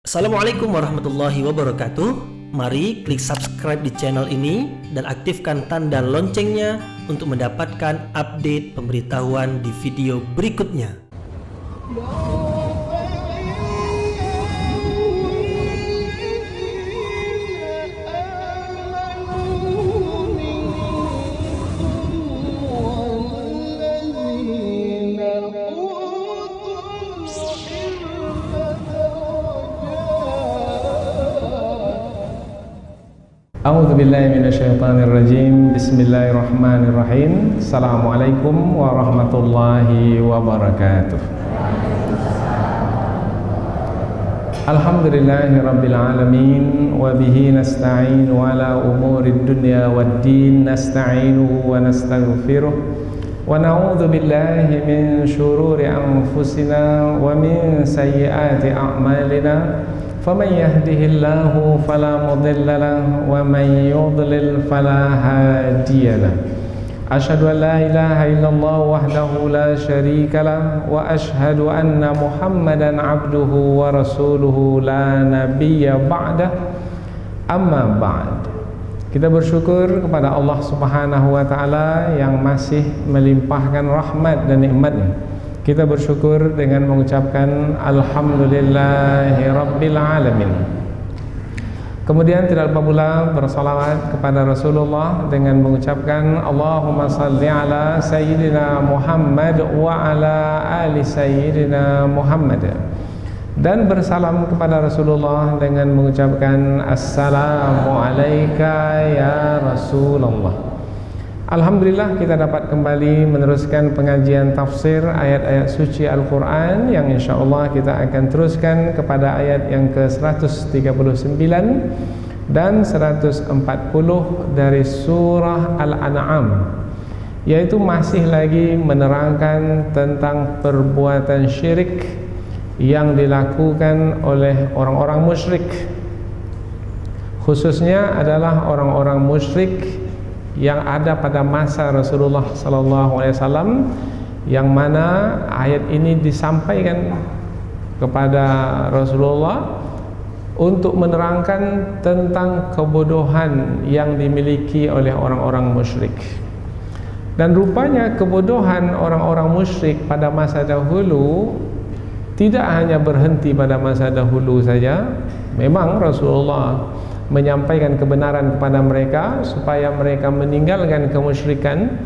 Assalamualaikum warahmatullahi wabarakatuh. Mari klik subscribe di channel ini dan aktifkan tanda loncengnya untuk mendapatkan update pemberitahuan di video berikutnya. A'udzu billahi minasyaitonir rajim. Bismillahirrahmanirrahim. Assalamualaikum warahmatullahi wabarakatuh. Alhamdulillahi rabbil alamin wa bihi nasta'inu ala umurid dunya waddin. Nasta'inuhu wa nastaghfiruh wa na'udzu billahi min syururi anfusina wa min sayyiati a'malina. فَمَنْ يَهْدِهِ اللَّهُ فَلَا مُضِلَّ لَهُ وَمَنْ يُضْلِلْ فَلَا هَادِيَ لَهُ أَشْهَدُ أَنْ لَا إِلَهَ إِلَّا اللَّهُ وَحْدَهُ لَا شَرِيكَ لَهُ وَأَشْهَدُ أَنَّ مُحَمَّدًا عَبْدُهُ وَرَسُولُهُ لَا نَبِيَّ بَعْدَهُ أَمَّا بَعْدُ. Kita bersyukur kepada Allah Subhanahu wa taala yang masih melimpahkan rahmat dan nikmat-Nya. Kita bersyukur dengan mengucapkan Alhamdulillahi Rabbil Alamin. Kemudian tidak lupa pula bersalawat kepada Rasulullah dengan mengucapkan Allahumma salli ala Sayyidina Muhammad wa ala ali Sayyidina Muhammad. Dan bersalam kepada Rasulullah dengan mengucapkan Assalamu alayka ya Rasulullah. Alhamdulillah kita dapat kembali meneruskan pengajian tafsir ayat-ayat suci Al-Quran yang insyaAllah kita akan teruskan kepada ayat yang ke-139 dan 140 dari surah Al-An'am, yaitu masih lagi menerangkan tentang perbuatan syirik yang dilakukan oleh orang-orang musyrik, khususnya adalah orang-orang musyrik yang ada pada masa Rasulullah SAW, yang mana ayat ini disampaikan kepada Rasulullah untuk menerangkan tentang kebodohan yang dimiliki oleh orang-orang musyrik. Dan rupanya kebodohan orang-orang musyrik pada masa dahulu tidak hanya berhenti pada masa dahulu saja. Memang Rasulullah menyampaikan kebenaran kepada mereka supaya mereka meninggalkan kemusyrikan.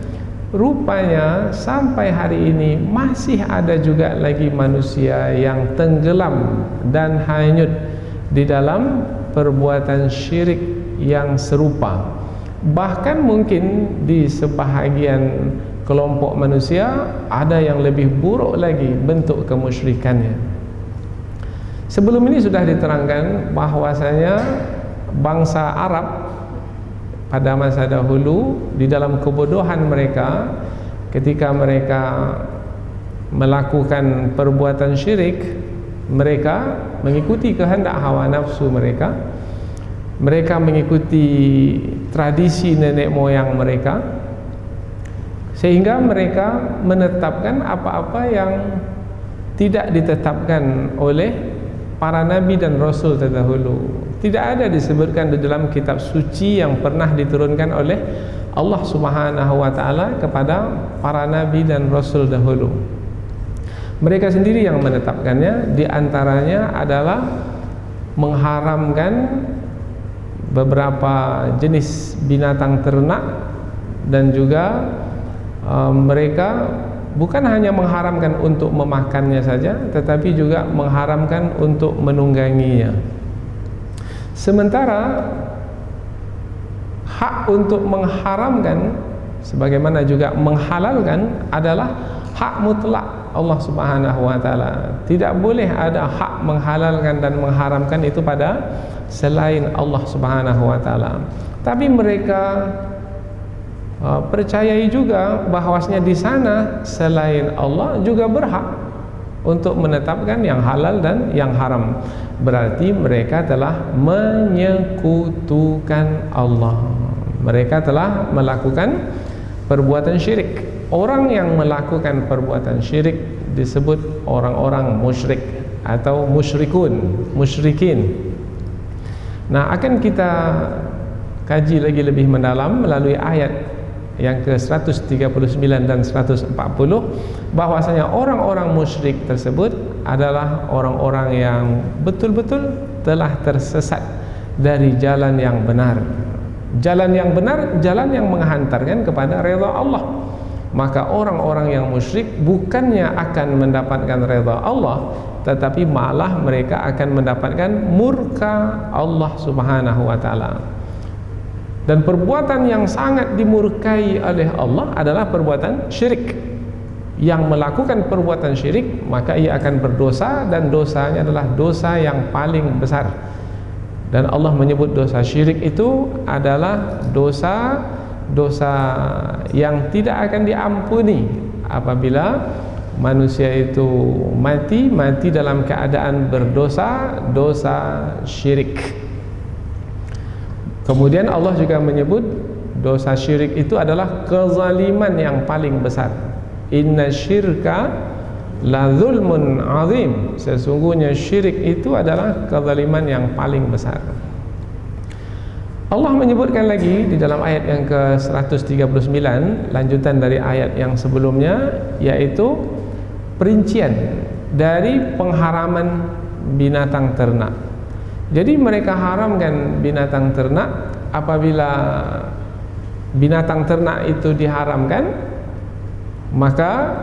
Rupanya sampai hari ini masih ada juga lagi manusia yang tenggelam dan hanyut di dalam perbuatan syirik yang serupa. Bahkan mungkin di sebahagian kelompok manusia ada yang lebih buruk lagi bentuk kemusyrikannya. Sebelum ini sudah diterangkan bahwasanya bangsa Arab pada masa dahulu di dalam kebodohan mereka, ketika mereka melakukan perbuatan syirik, mereka mengikuti kehendak hawa nafsu mereka. Mereka mengikuti tradisi nenek moyang mereka, sehingga mereka menetapkan apa-apa yang tidak ditetapkan oleh para nabi dan rasul terdahulu. Tidak ada disebutkan di dalam kitab suci yang pernah diturunkan oleh Allah Subhanahu wa taala kepada para nabi dan rasul dahulu. Mereka sendiri yang menetapkannya. Di antaranya adalah mengharamkan beberapa jenis binatang ternak, dan juga mereka bukan hanya mengharamkan untuk memakannya saja, tetapi juga mengharamkan untuk menungganginya. Sementara hak untuk mengharamkan sebagaimana juga menghalalkan adalah hak mutlak Allah Subhanahu wa taala. Tidak boleh ada hak menghalalkan dan mengharamkan itu pada selain Allah Subhanahu wa taala. Tapi mereka percayai juga bahwasanya di sana selain Allah juga berhak untuk menetapkan yang halal dan yang haram. Berarti mereka telah menyekutukan Allah. Mereka telah melakukan perbuatan syirik. Orang yang melakukan perbuatan syirik disebut orang-orang musyrik. atau musyrikin. Nah, akan kita kaji lagi lebih mendalam melalui ayat yang ke-139 dan 140, bahwasanya orang-orang musyrik tersebut adalah orang-orang yang betul-betul telah tersesat dari jalan yang benar. Jalan yang benar, jalan yang menghantarkan kepada redha Allah. Maka orang-orang yang musyrik bukannya akan mendapatkan redha Allah, tetapi malah mereka akan mendapatkan murka Allah Subhanahu wa taala. Dan perbuatan yang sangat dimurkai oleh Allah adalah perbuatan syirik. Yang melakukan perbuatan syirik, maka ia akan berdosa, dan dosanya adalah dosa yang paling besar. Dan Allah menyebut dosa syirik itu adalah dosa yang tidak akan diampuni apabila manusia itu mati dalam keadaan berdosa, dosa syirik. Kemudian Allah juga menyebut dosa syirik itu adalah kezaliman yang paling besar. Inna syirka la zulmun azim. Sesungguhnya syirik itu adalah kezaliman yang paling besar. Allah menyebutkan lagi di dalam ayat yang ke-139, lanjutan dari ayat yang sebelumnya, yaitu perincian dari pengharaman binatang ternak. Jadi mereka haramkan binatang ternak. Apabila binatang ternak itu diharamkan, maka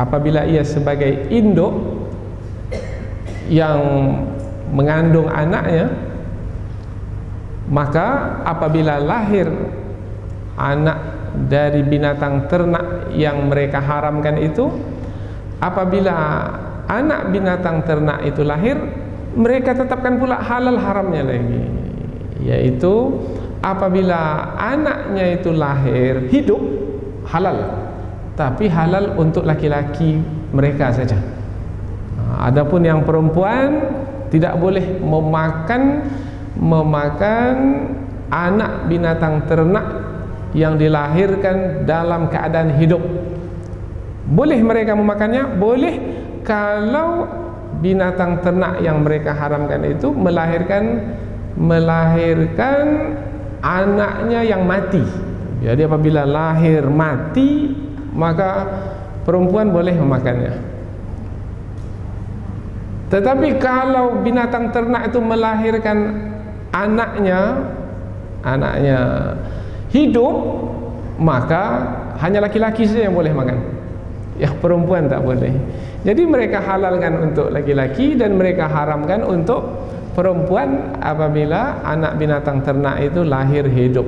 apabila ia sebagai induk yang mengandung anaknya, maka apabila lahir anak dari binatang ternak yang mereka haramkan itu, apabila anak binatang ternak itu lahir, mereka tetapkan pula halal haramnya lagi, yaitu apabila anaknya itu lahir hidup, halal, tapi halal untuk laki-laki mereka saja. Adapun yang perempuan tidak boleh memakan anak binatang ternak yang dilahirkan dalam keadaan hidup. Boleh mereka memakannya? Boleh, kalau binatang ternak yang mereka haramkan itu melahirkan anaknya yang mati. Jadi apabila lahir mati, maka perempuan boleh memakannya. Tetapi kalau binatang ternak itu melahirkan anaknya hidup, maka hanya laki-laki saja yang boleh makan, yang perempuan tak boleh. Jadi mereka halalkan untuk laki-laki dan mereka haramkan untuk perempuan apabila anak binatang ternak itu lahir hidup.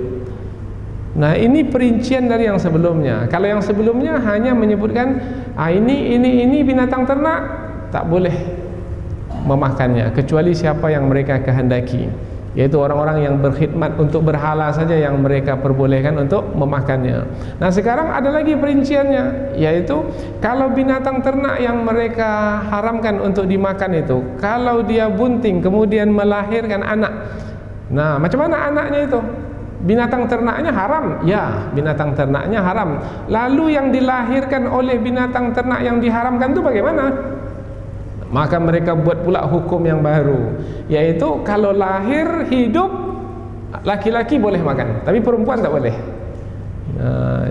Nah, ini perincian dari yang sebelumnya. Kalau yang sebelumnya hanya menyebutkan ini binatang ternak, tak boleh memakannya kecuali siapa yang mereka kehendaki, yaitu orang-orang yang berkhidmat untuk berhala saja yang mereka perbolehkan untuk memakannya. Nah, sekarang ada lagi perinciannya, yaitu kalau binatang ternak yang mereka haramkan untuk dimakan itu, kalau dia bunting kemudian melahirkan anak, nah macam mana anaknya itu? Binatang ternaknya haram? Ya, binatang ternaknya haram. Lalu yang dilahirkan oleh binatang ternak yang diharamkan itu bagaimana? Maka mereka buat pula hukum yang baru, yaitu kalau lahir hidup, laki-laki boleh makan, tapi perempuan tak boleh.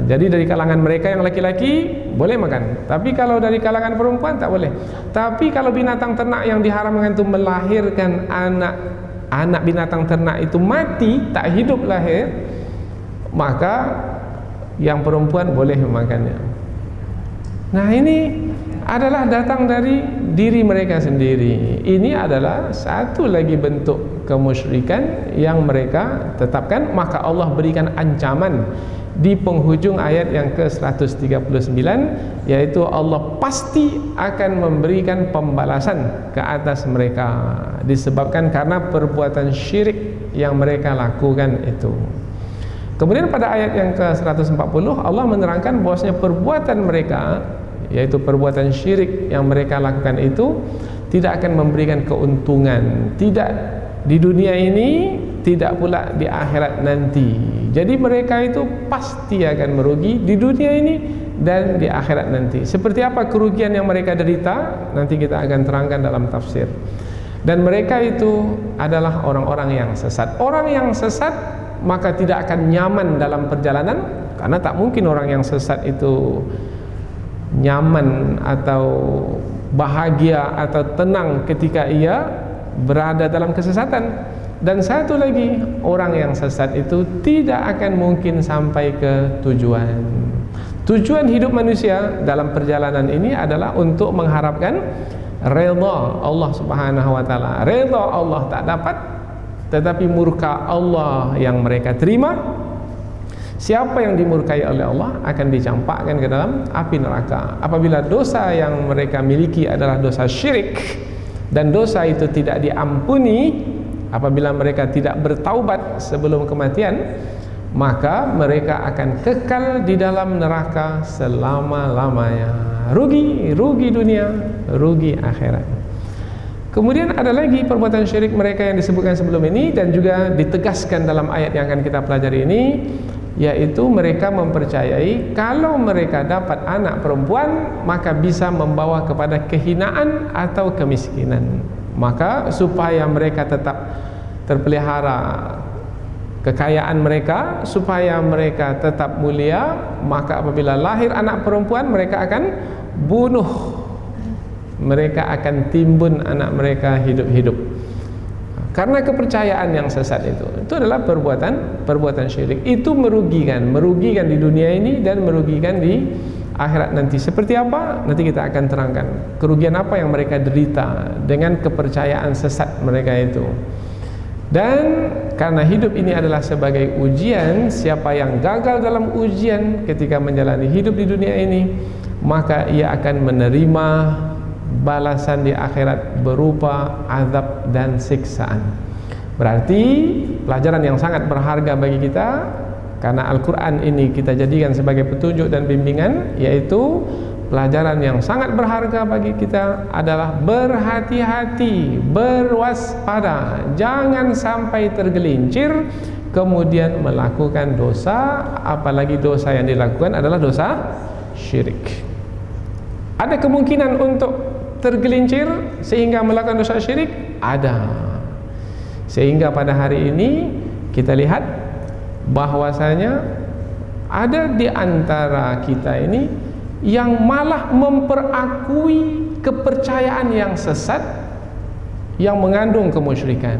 Jadi dari kalangan mereka yang laki-laki boleh makan, tapi kalau dari kalangan perempuan tak boleh. Tapi kalau binatang ternak yang diharamkan itu melahirkan anak binatang ternak itu mati, tak hidup lahir, maka yang perempuan boleh memakannya. Nah, ini adalah datang dari diri mereka sendiri. Ini adalah satu lagi bentuk kemusyrikan yang mereka tetapkan. Maka Allah berikan ancaman di penghujung ayat yang ke-139, yaitu Allah pasti akan memberikan pembalasan ke atas mereka disebabkan karena perbuatan syirik yang mereka lakukan itu. Kemudian pada ayat yang ke-140 Allah menerangkan bahwasanya perbuatan mereka, yaitu perbuatan syirik yang mereka lakukan itu tidak akan memberikan keuntungan, tidak di dunia ini, tidak pula di akhirat nanti. Jadi mereka itu pasti akan merugi di dunia ini dan di akhirat nanti. Seperti apa kerugian yang mereka derita, nanti kita akan terangkan dalam tafsir. Dan mereka itu adalah orang-orang yang sesat. Orang yang sesat maka tidak akan nyaman dalam perjalanan, karena tak mungkin orang yang sesat itu nyaman atau bahagia atau tenang ketika ia berada dalam kesesatan. Dan satu lagi, orang yang sesat itu tidak akan mungkin sampai ke tujuan. Tujuan hidup manusia dalam perjalanan ini adalah untuk mengharapkan redha Allah Subhanahu wa taala. Redha Allah tak dapat, tetapi murka Allah yang mereka terima. Siapa yang dimurkai oleh Allah akan dicampakkan ke dalam api neraka. Apabila dosa yang mereka miliki adalah dosa syirik, dan dosa itu tidak diampuni apabila mereka tidak bertaubat sebelum kematian, maka mereka akan kekal di dalam neraka selama-lamanya. Rugi dunia, rugi akhirat. Kemudian ada lagi perbuatan syirik mereka yang disebutkan sebelum ini dan juga ditegaskan dalam ayat yang akan kita pelajari ini, yaitu mereka mempercayai kalau mereka dapat anak perempuan maka bisa membawa kepada kehinaan atau kemiskinan. Maka supaya mereka tetap terpelihara kekayaan mereka, supaya mereka tetap mulia, maka apabila lahir anak perempuan mereka akan bunuh, mereka akan timbun anak mereka hidup-hidup. Karena kepercayaan yang sesat itu adalah perbuatan syirik. Itu merugikan di dunia ini dan merugikan di akhirat nanti. Seperti apa? Nanti kita akan terangkan kerugian apa yang mereka derita dengan kepercayaan sesat mereka itu. Dan karena hidup ini adalah sebagai ujian, siapa yang gagal dalam ujian ketika menjalani hidup di dunia ini, maka ia akan menerima balasan di akhirat berupa azab dan siksaan. Berarti pelajaran yang sangat berharga bagi kita, karena Al-Quran ini kita jadikan sebagai petunjuk dan bimbingan, yaitu pelajaran yang sangat berharga bagi kita adalah berhati-hati, berwaspada, jangan sampai tergelincir kemudian melakukan dosa, apalagi dosa yang dilakukan adalah dosa syirik. Ada kemungkinan untuk tergelincir sehingga melakukan dosa syirik? Ada. Sehingga pada hari ini kita lihat bahwasanya ada di antara kita ini yang malah memperakui kepercayaan yang sesat yang mengandung kemusyrikan.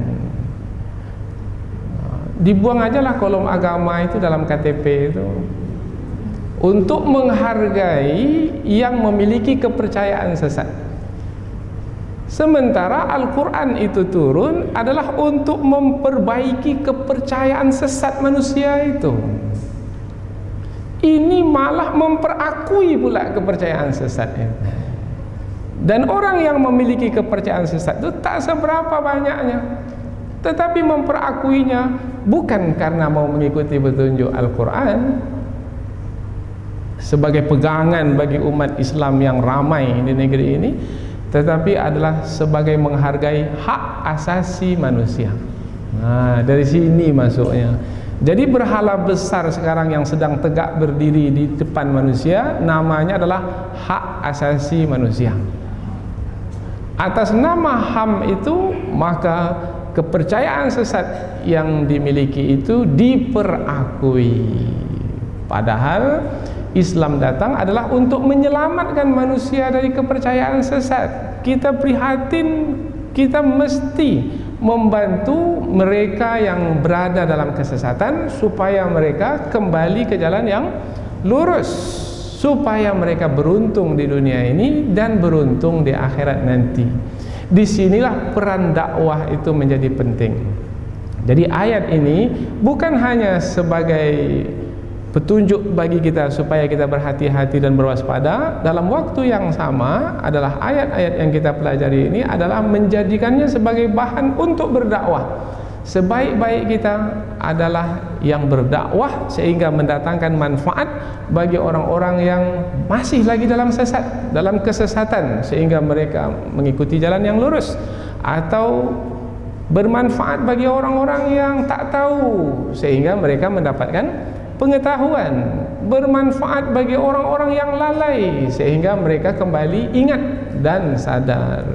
Dibuang ajalah kolom agama itu dalam KTP itu untuk menghargai yang memiliki kepercayaan sesat. Sementara Al-Quran itu turun adalah untuk memperbaiki kepercayaan sesat manusia itu. Ini malah memperakui pula kepercayaan sesat itu. Dan orang yang memiliki kepercayaan sesat itu tak seberapa banyaknya, tetapi memperakuinya bukan karena mau mengikuti petunjuk Al-Quran sebagai pegangan bagi umat Islam yang ramai di negeri ini, tetapi adalah sebagai menghargai hak asasi manusia. Nah, dari sini masuknya. Jadi berhala besar sekarang yang sedang tegak berdiri di depan manusia namanya adalah hak asasi manusia. Atas nama HAM itu maka kepercayaan sesat yang dimiliki itu diperakui. Padahal Islam datang adalah untuk menyelamatkan manusia dari kepercayaan sesat. Kita prihatin, kita mesti membantu mereka yang berada dalam kesesatan supaya mereka kembali ke jalan yang lurus, supaya mereka beruntung di dunia ini dan beruntung di akhirat nanti. Disinilah peran dakwah itu menjadi penting. Jadi ayat ini bukan hanya sebagai petunjuk bagi kita supaya kita berhati-hati dan berwaspada, dalam waktu yang sama adalah ayat-ayat yang kita pelajari ini adalah menjadikannya sebagai bahan untuk berdakwah. Sebaik-baik kita adalah yang berdakwah sehingga mendatangkan manfaat bagi orang-orang yang masih lagi dalam sesat, dalam kesesatan, sehingga mereka mengikuti jalan yang lurus, atau bermanfaat bagi orang-orang yang tak tahu sehingga mereka mendapatkan pengetahuan, bermanfaat bagi orang-orang yang lalai sehingga mereka kembali ingat dan sadar.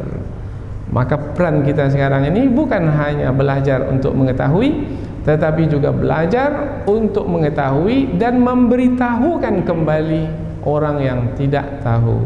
Maka peran kita sekarang ini bukan hanya belajar untuk mengetahui, tetapi juga belajar untuk mengetahui dan memberitahukan kembali orang yang tidak tahu.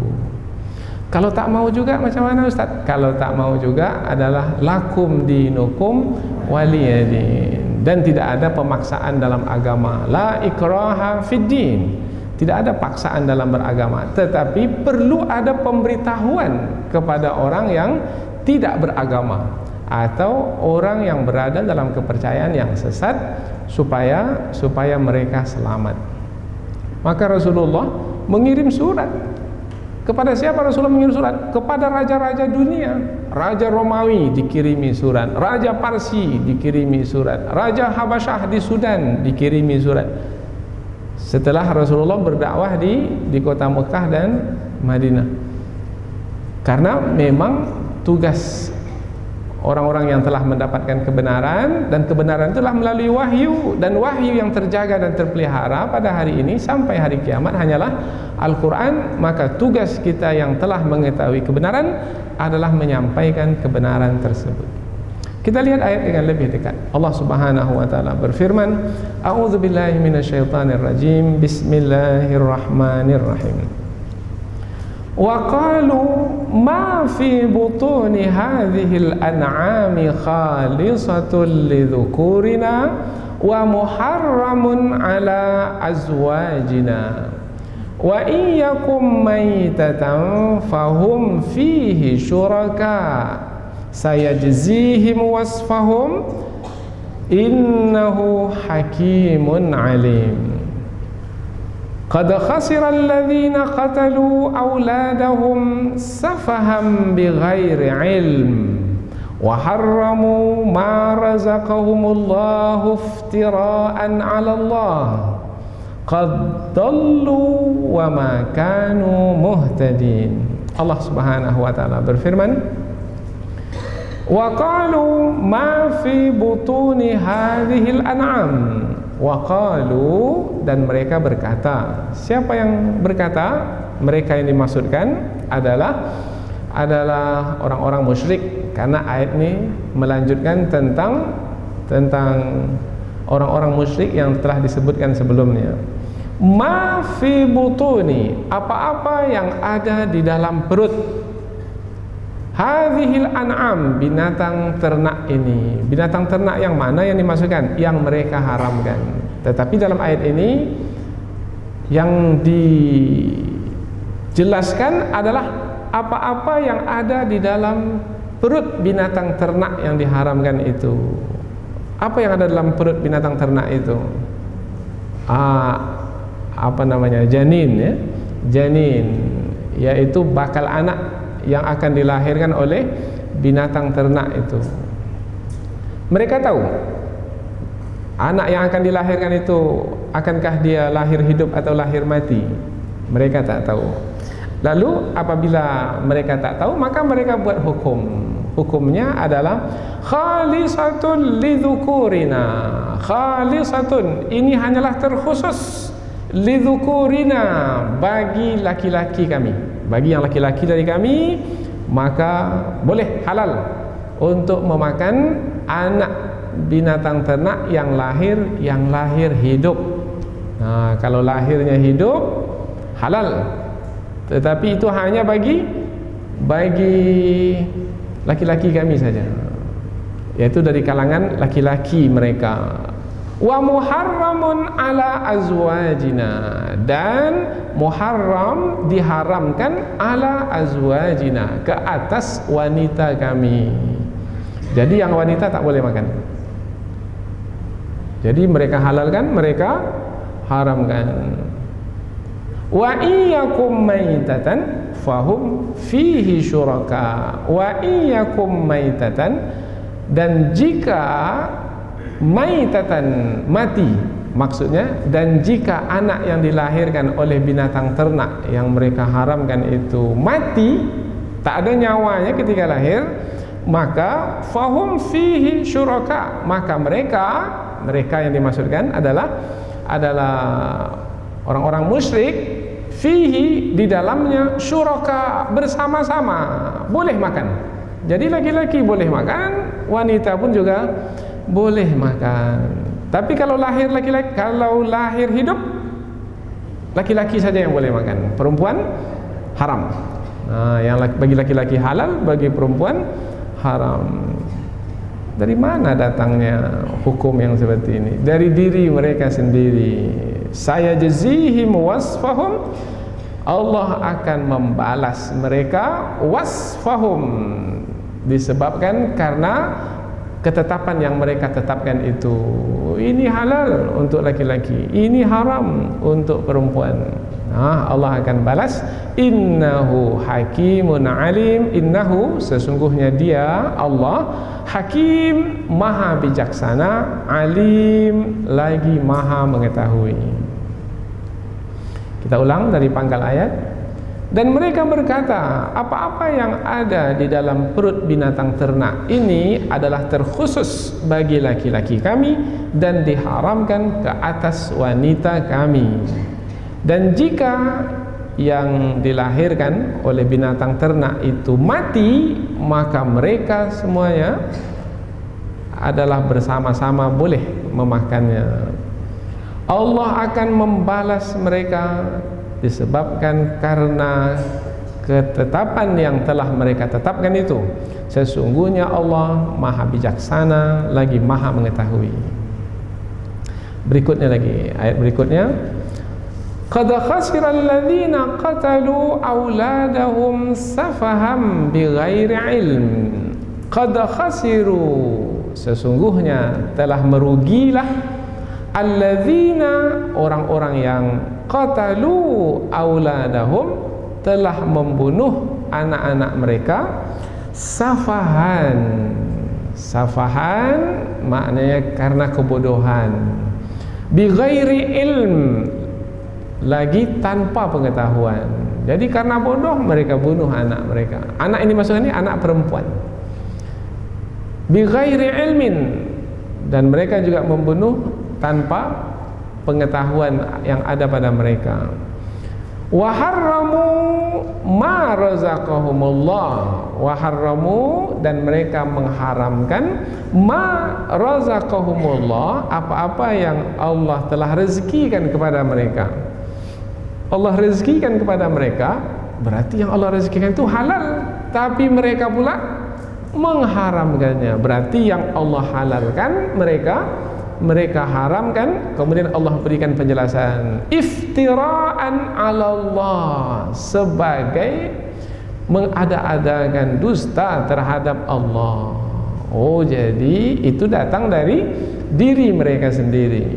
Kalau tak mau juga macam mana Ustaz? Kalau tak mau juga adalah lakum dinukum waliyadin. Dan tidak ada pemaksaan dalam agama. La ikraha fid din. Tidak ada paksaan dalam beragama, tetapi perlu ada pemberitahuan kepada orang yang tidak beragama atau orang yang berada dalam kepercayaan yang sesat supaya mereka selamat. Maka Rasulullah mengirim surat. Kepada siapa Rasulullah mengirim surat? Kepada raja-raja dunia. Raja Romawi dikirimi surat, Raja Parsi dikirimi surat, Raja Habasyah di Sudan dikirimi surat. Setelah Rasulullah berdakwah di kota Mekah dan Madinah. Karena memang tugas orang-orang yang telah mendapatkan kebenaran, dan kebenaran itulah melalui wahyu, dan wahyu yang terjaga dan terpelihara pada hari ini sampai hari kiamat hanyalah Al-Quran. Maka tugas kita yang telah mengetahui kebenaran adalah menyampaikan kebenaran tersebut. Kita lihat ayat dengan lebih dekat. Allah Subhanahu wa taala berfirman, A'udzubillahi minasyaitonirrajim. Bismillahirrahmanirrahim. Wa qalu ma fi butuni hadhil an'ami khalisatun lidzukurina wa muharramun ala azwajina wa iyyakum maytatan fahum fihi syuraka sayajzihim wasfahum innahu hakimun alim. Qad khasira alladhina qatalu awladahum safaham bighairi ilm wa harramu ma razaqahumullahu iftira'an 'ala Allah qad dallu wa ma kanu muhtadin. Allah Subhanahu wa taala berfirman, wa qalu ma fi butuni hadhil an'am. Wa qalu, dan mereka berkata. Siapa yang berkata? Mereka yang dimaksudkan adalah orang-orang musyrik, karena ayat ini melanjutkan tentang orang-orang musyrik yang telah disebutkan sebelumnya. Ma fi butuni, apa-apa yang ada di dalam perut hadhil an'am, binatang ternak ini. Binatang ternak yang mana yang dimasukkan? Yang mereka haramkan. Tetapi dalam ayat ini yang dijelaskan adalah apa-apa yang ada di dalam perut binatang ternak yang diharamkan itu. Apa yang ada dalam perut binatang ternak itu? Janin, ya. Janin, yaitu bakal anak yang akan dilahirkan oleh binatang ternak itu. Mereka tahu anak yang akan dilahirkan itu akankah dia lahir hidup atau lahir mati? Mereka tak tahu. Lalu apabila mereka tak tahu, maka mereka buat hukum. Hukumnya adalah khalisatun lidzukurina. Khalisatun, ini hanyalah terkhusus lidzukurina, bagi laki-laki kami. Bagi yang laki-laki dari kami, maka boleh halal untuk memakan anak binatang ternak yang lahir hidup. Nah, kalau lahirnya hidup halal. Tetapi itu hanya bagi laki-laki kami saja, yaitu dari kalangan laki-laki mereka. Wa muharramun ala azwajina, dan muharram diharamkan ala azwajina, ke atas wanita kami. Jadi yang wanita tak boleh makan. Jadi mereka halalkan, mereka haramkan. Wa iyyakum maitatan fahum fihi syuraka. Wa iyyakum maitatan, dan jika maitatan, mati maksudnya, dan jika anak yang dilahirkan oleh binatang ternak yang mereka haramkan itu mati, tak ada nyawanya ketika lahir, maka fahum fihi syuraka, maka mereka yang dimaksudkan adalah orang-orang musyrik, fihi di dalamnya syuraka, bersama-sama boleh makan. Jadi laki-laki boleh makan, wanita pun juga boleh makan. Tapi kalau lahir laki-laki, kalau lahir hidup, laki-laki saja yang boleh makan, perempuan haram. Nah, yang bagi laki-laki halal, bagi perempuan haram. Dari mana datangnya hukum yang seperti ini? Dari diri mereka sendiri. Saya jazihim wasfahum, Allah akan membalas mereka wasfahum, disebabkan karena ketetapan yang mereka tetapkan itu. Ini halal untuk laki-laki, ini haram untuk perempuan. Nah, Allah akan balas, innahu hakimun alim, innahu sesungguhnya dia Allah hakim, maha bijaksana, alim lagi maha mengetahui. Kita ulang dari pangkal ayat. Dan mereka berkata, apa-apa yang ada di dalam perut binatang ternak ini adalah terkhusus bagi laki-laki kami dan diharamkan ke atas wanita kami. Dan jika yang dilahirkan oleh binatang ternak itu mati, maka mereka semuanya adalah bersama-sama boleh memakannya. Allah akan membalas mereka disebabkan karena ketetapan yang telah mereka tetapkan itu. Sesungguhnya Allah maha bijaksana lagi maha mengetahui. Berikutnya lagi, ayat berikutnya, qad khasira alladhina qatalu auladahum safaham bighairi ilm. Qad khasiru, sesungguhnya telah merugilah alladzina, orang-orang yang qatalu auladahum, telah membunuh anak-anak mereka, safahan. Safahan maknanya karena kebodohan, bighairi ilm, lagi tanpa pengetahuan. Jadi karena bodoh mereka bunuh anak mereka. Anak ini maksudnya anak perempuan. Bighairi ilmin, dan mereka juga membunuh tanpa pengetahuan yang ada pada mereka. Wa harramu ma razaqahumullah, wa harramu, dan mereka mengharamkan ma razaqahumullah, apa-apa yang Allah telah rezekikan kepada mereka. Allah rezekikan kepada mereka, berarti yang Allah rezekikan itu halal, tapi mereka pula mengharamkannya. Berarti yang Allah halalkan mereka haramkan. Kemudian Allah berikan penjelasan, iftiraan 'ala Allah, sebagai mengada-adakan dusta terhadap Allah. Oh, jadi itu datang dari diri mereka sendiri.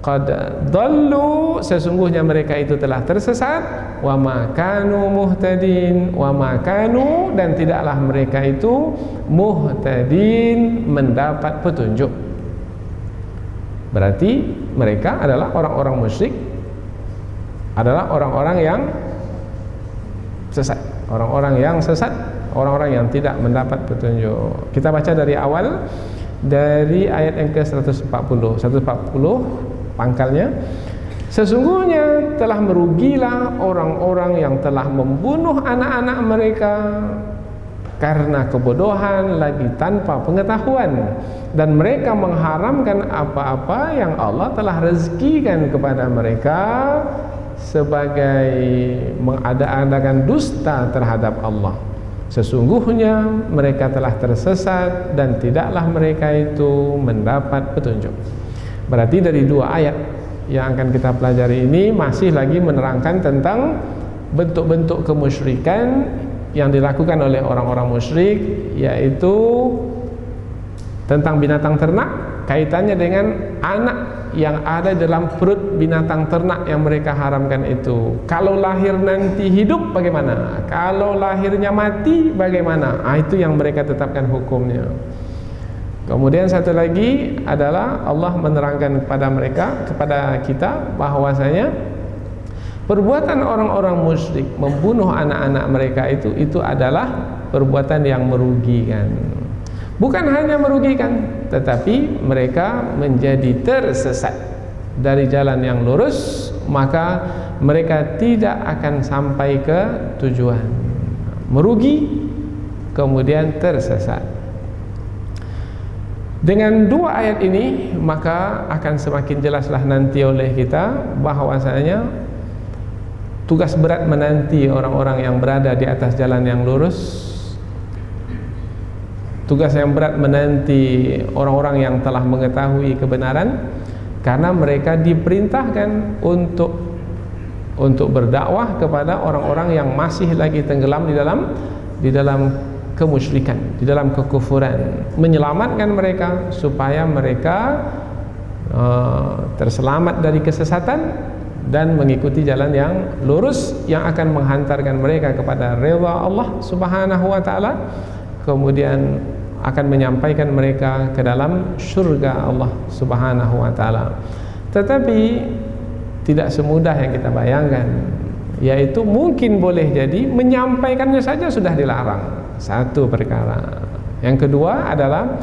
Qad dallu, sesungguhnya mereka itu telah tersesat, wa ma kanu muhtadin, wa ma kanu, dan tidaklah mereka itu muhtadin, mendapat petunjuk. Berarti mereka adalah orang-orang musyrik, adalah orang-orang yang sesat, orang-orang yang sesat, orang-orang yang tidak mendapat petunjuk. Kita baca dari awal, dari ayat yang ke-140 pangkalnya. Sesungguhnya telah merugilah orang-orang yang telah membunuh anak-anak mereka karena kebodohan lagi tanpa pengetahuan, dan mereka mengharamkan apa-apa yang Allah telah rezekikan kepada mereka sebagai mengada-adakan dusta terhadap Allah. Sesungguhnya mereka telah tersesat dan tidaklah mereka itu mendapat petunjuk. Berarti dari dua ayat yang akan kita pelajari ini masih lagi menerangkan tentang bentuk-bentuk kemusyrikan yang dilakukan oleh orang-orang musyrik, yaitu tentang binatang ternak, kaitannya dengan anak yang ada dalam perut binatang ternak yang mereka haramkan itu. Kalau lahir nanti hidup bagaimana? Kalau lahirnya mati bagaimana? Itu yang mereka tetapkan hukumnya. Kemudian satu lagi adalah Allah menerangkan kepada mereka, kepada kita, bahwasanya Perbuatan orang-orang musyrik membunuh anak-anak mereka itu adalah perbuatan yang merugikan. Bukan hanya merugikan, tetapi mereka menjadi tersesat dari jalan yang lurus, maka mereka tidak akan sampai ke tujuan. Merugi, kemudian tersesat. Dengan dua ayat ini, maka akan semakin jelaslah nanti oleh kita bahwasanya tugas berat menanti orang-orang yang berada di atas jalan yang lurus. Tugas yang berat menanti orang-orang yang telah mengetahui kebenaran, karena mereka diperintahkan untuk berdakwah kepada orang-orang yang masih lagi tenggelam di dalam kemusyrikan, di dalam kekufuran, menyelamatkan mereka supaya mereka terselamat dari kesesatan dan mengikuti jalan yang lurus yang akan menghantarkan mereka kepada redha Allah Subhanahu wa taala, kemudian akan menyampaikan mereka ke dalam surga Allah Subhanahu wa taala. Tetapi tidak semudah yang kita bayangkan, yaitu mungkin boleh jadi menyampaikannya saja sudah dilarang. Satu perkara. Yang kedua adalah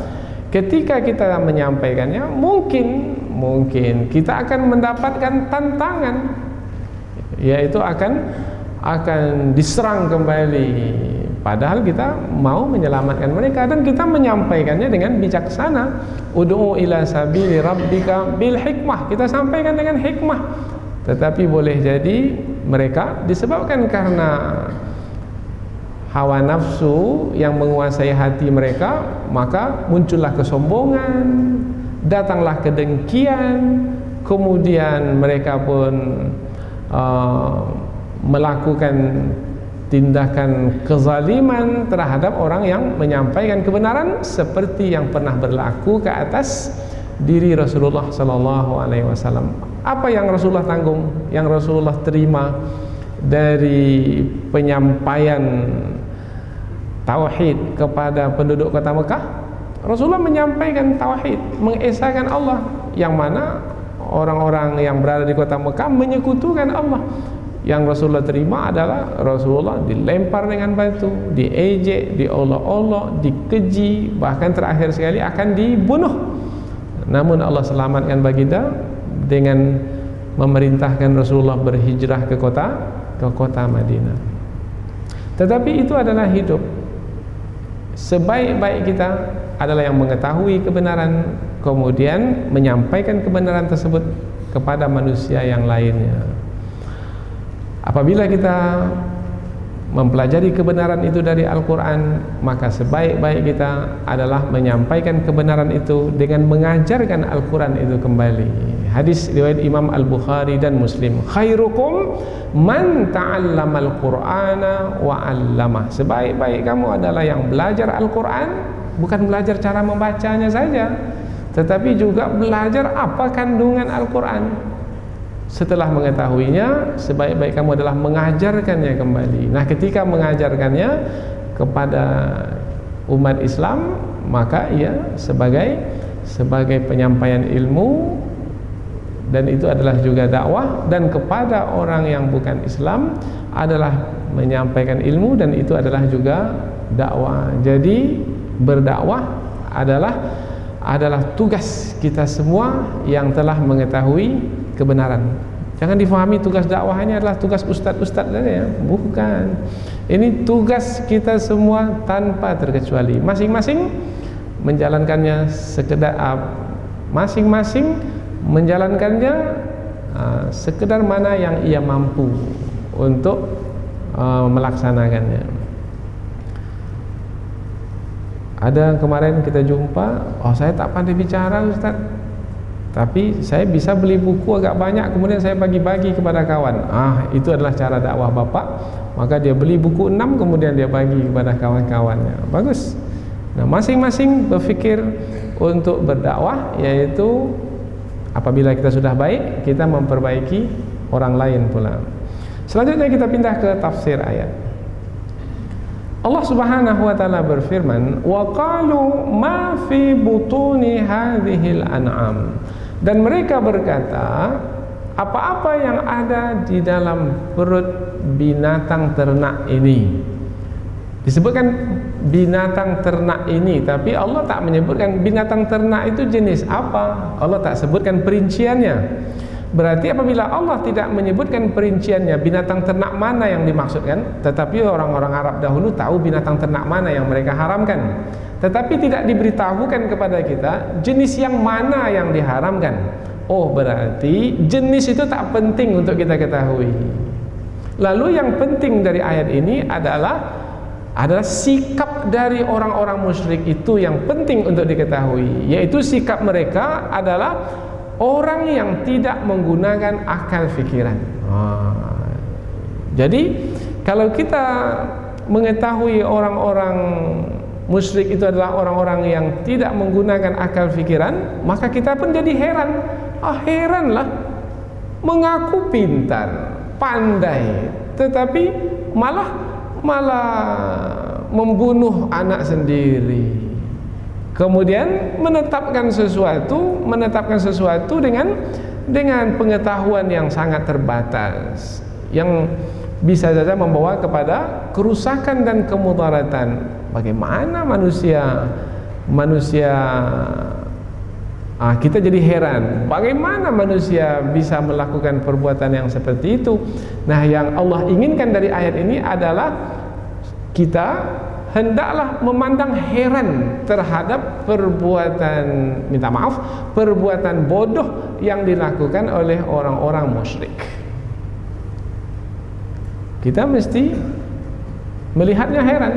ketika kita menyampaikannya mungkin kita akan mendapatkan tantangan, yaitu akan diserang kembali. Padahal kita mau menyelamatkan mereka dan kita menyampaikannya dengan bijaksana. Ud'u ila sabili rabbika bil hikmah. Kita sampaikan dengan hikmah. Tetapi boleh jadi mereka disebabkan karena hawa nafsu yang menguasai hati mereka, maka muncullah kesombongan, datanglah kedengkian, kemudian mereka pun melakukan tindakan kezaliman terhadap orang yang menyampaikan kebenaran, seperti yang pernah berlaku ke atas diri Rasulullah sallallahu alaihi wasallam. Apa yang Rasulullah tanggung, yang Rasulullah terima dari penyampaian tauhid kepada penduduk kota Mekah? Rasulullah menyampaikan tauhid, mengesahkan Allah, yang mana orang-orang yang berada di kota Mekah menyekutukan Allah. Yang Rasulullah terima adalah Rasulullah dilempar dengan batu, diejek, diolok-olok, dikeji, bahkan terakhir sekali akan dibunuh. Namun Allah selamatkan baginda dengan memerintahkan Rasulullah berhijrah ke kota Madinah. Tetapi itu adalah hidup. Sebaik-baik kita adalah yang mengetahui kebenaran, kemudian menyampaikan kebenaran tersebut kepada manusia yang lainnya. Apabila kita mempelajari kebenaran itu dari Al-Quran, maka sebaik-baik kita adalah menyampaikan kebenaran itu dengan mengajarkan Al-Quran itu kembali. Hadis riwayat Imam Al-Bukhari dan Muslim, khairukum man ta'allamal Qur'ana wa 'allamah. Sebaik-baik kamu adalah yang belajar Al-Quran, bukan belajar cara membacanya saja, tetapi juga belajar apa kandungan Al-Quran. Setelah mengetahuinya, sebaik-baik kamu adalah mengajarkannya kembali. Nah, ketika mengajarkannya kepada umat Islam, maka ia sebagai penyampaian ilmu, dan itu adalah juga dakwah. Dan kepada orang yang bukan Islam adalah menyampaikan ilmu, dan itu adalah juga dakwah. Jadi berdakwah adalah tugas kita semua yang telah mengetahui kebenaran. Jangan difahami tugas dakwahnya adalah tugas ustadz-ustadz saja, ya. Bukan. Ini tugas kita semua tanpa terkecuali. Masing-masing menjalankannya masing-masing menjalankannya sekedar mana yang ia mampu untuk melaksanakannya. Ada kemarin kita jumpa, saya tak pandai bicara Ustaz, tapi saya bisa beli buku agak banyak, kemudian saya bagi-bagi kepada kawan. Itu adalah cara dakwah Bapak. Maka dia beli buku 6, kemudian dia bagi kepada kawan-kawannya. Bagus. Nah, masing-masing berfikir untuk berdakwah, yaitu apabila kita sudah baik, kita memperbaiki orang lain pula. Selanjutnya kita pindah ke tafsir ayat. Allah Subhanahu wa taala berfirman, wa qalu ma fi butuni hadhil an'am. Dan mereka berkata, apa-apa yang ada di dalam perut binatang ternak ini. Disebutkan binatang ternak ini, tapi Allah tak menyebutkan binatang ternak itu jenis apa. Allah tak sebutkan perinciannya. Berarti apabila Allah tidak menyebutkan perinciannya, binatang ternak mana yang dimaksudkan, tetapi orang-orang Arab dahulu tahu binatang ternak mana yang mereka haramkan, tetapi tidak diberitahukan kepada kita jenis yang mana yang diharamkan. Oh, berarti jenis itu tak penting untuk kita ketahui. Lalu yang penting dari ayat ini adalah sikap dari orang-orang musyrik itu yang penting untuk diketahui, yaitu sikap mereka adalah orang yang tidak menggunakan akal fikiran. Jadi kalau kita mengetahui orang-orang musyrik itu adalah orang-orang yang tidak menggunakan akal fikiran, maka kita pun jadi heran. Heranlah, mengaku pintar, pandai, tetapi malah membunuh anak sendiri. Kemudian menetapkan sesuatu dengan pengetahuan yang sangat terbatas, yang bisa saja membawa kepada kerusakan dan kemudaratan. Bagaimana manusia kita jadi heran, bagaimana manusia bisa melakukan perbuatan yang seperti itu. Nah, yang Allah inginkan dari ayat ini adalah kita hendaklah memandang heran terhadap perbuatan bodoh yang dilakukan oleh orang-orang musyrik. Kita mesti melihatnya heran.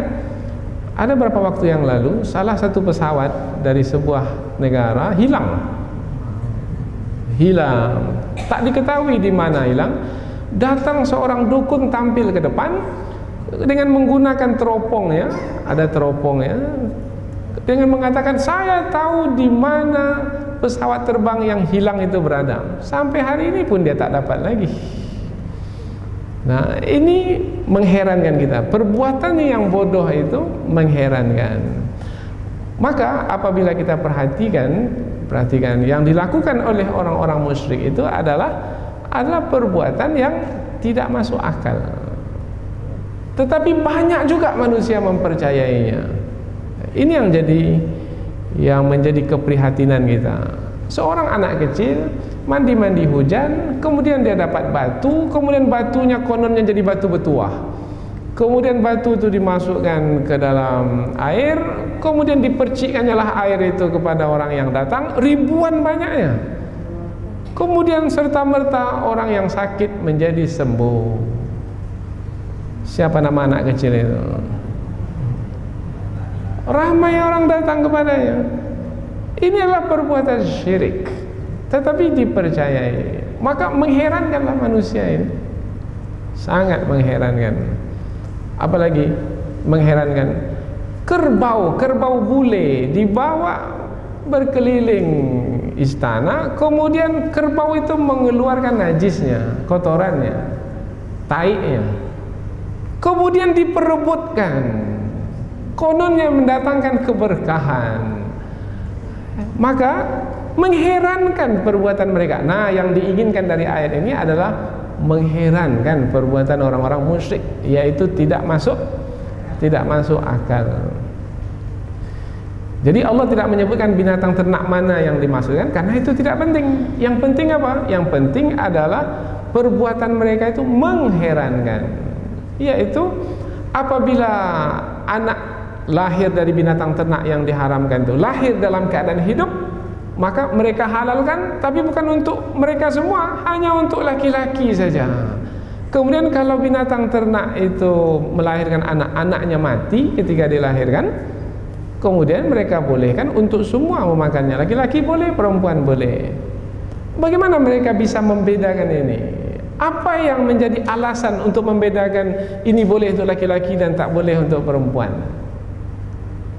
Ada beberapa waktu yang lalu, salah satu pesawat dari sebuah negara hilang, tak diketahui di mana hilang. Datang seorang dukun tampil ke depan dengan menggunakan teropongnya, ada teropongnya, dengan mengatakan, saya tahu di mana pesawat terbang yang hilang itu berada. Sampai hari ini pun dia tak dapat lagi. Nah, ini mengherankan kita. Perbuatannya yang bodoh itu mengherankan. Maka apabila kita perhatikan yang dilakukan oleh orang-orang musyrik itu adalah perbuatan yang tidak masuk akal. Tetapi banyak juga manusia mempercayainya. Ini yang menjadi keprihatinan kita. Seorang anak kecil mandi hujan, kemudian dia dapat batu, kemudian batunya kononnya jadi batu bertuah. Kemudian batu itu dimasukkan ke dalam air, kemudian dipercikkannya lah air itu kepada orang yang datang, ribuan banyaknya. Kemudian serta-merta orang yang sakit menjadi sembuh. Siapa nama anak kecil itu? Ramai orang datang kepadanya. Ini adalah perbuatan syirik, tetapi dipercayai. Maka mengherankanlah manusia ini, sangat mengherankan. Apalagi mengherankan, kerbau bule dibawa berkeliling istana, kemudian kerbau itu mengeluarkan najisnya, kotorannya, taiknya, kemudian diperebutkan, kononnya mendatangkan keberkahan. Maka mengherankan perbuatan mereka. Nah, yang diinginkan dari ayat ini adalah mengherankan perbuatan orang-orang musyrik, yaitu tidak masuk akal. Jadi Allah tidak menyebutkan binatang ternak mana yang dimaksudkan karena itu tidak penting. Yang penting apa? Yang penting adalah perbuatan mereka itu mengherankan, yaitu apabila anak lahir dari binatang ternak yang diharamkan itu lahir dalam keadaan hidup, maka mereka halalkan, tapi bukan untuk mereka semua, hanya untuk laki-laki saja. Kemudian kalau binatang ternak itu melahirkan anak-anaknya mati ketika dilahirkan, kemudian mereka bolehkan untuk semua memakannya, laki-laki boleh, perempuan boleh. Bagaimana mereka bisa membedakan ini? Apa yang menjadi alasan untuk membedakan ini boleh untuk laki-laki dan tak boleh untuk perempuan?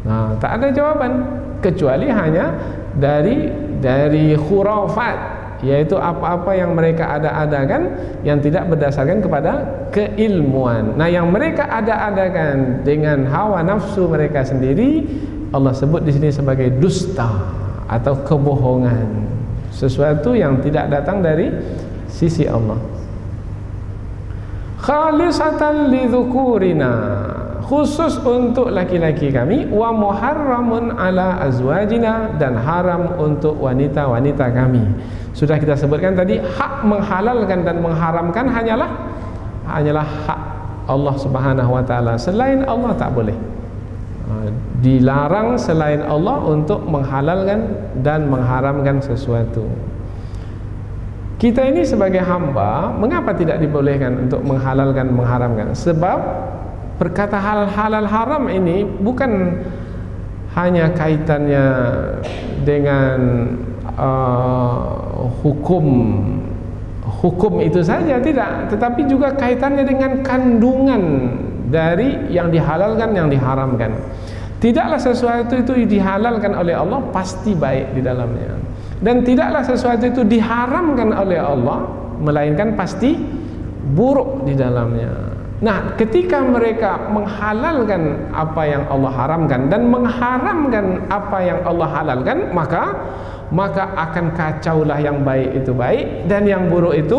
Nah, tak ada jawaban kecuali hanya dari khurafat, yaitu apa-apa yang mereka ada-adakan yang tidak berdasarkan kepada keilmuan. Nah, yang mereka ada-adakan dengan hawa nafsu mereka sendiri, Allah sebut di sini sebagai dusta atau kebohongan, sesuatu yang tidak datang dari sisi Allah. Khalisatan lidzukurina, khusus untuk laki-laki kami, wa muharramun ala azwajina, dan haram untuk wanita-wanita kami. Sudah kita sebutkan tadi, hak menghalalkan dan mengharamkan hanyalah hak Allah Subhanahu wa taala. Selain Allah tak boleh. Dilarang selain Allah untuk menghalalkan dan mengharamkan sesuatu. Kita ini sebagai hamba, mengapa tidak dibolehkan untuk menghalalkan, mengharamkan? Sebab perkata halal haram ini bukan hanya kaitannya dengan hukum itu saja, tidak, tetapi juga kaitannya dengan kandungan dari yang dihalalkan, yang diharamkan. Tidaklah sesuatu itu dihalalkan oleh Allah pasti baik di dalamnya, dan tidaklah sesuatu itu diharamkan oleh Allah melainkan pasti buruk di dalamnya. Nah, ketika mereka menghalalkan apa yang Allah haramkan dan mengharamkan apa yang Allah halalkan, maka akan kacaulah yang baik itu baik dan yang buruk itu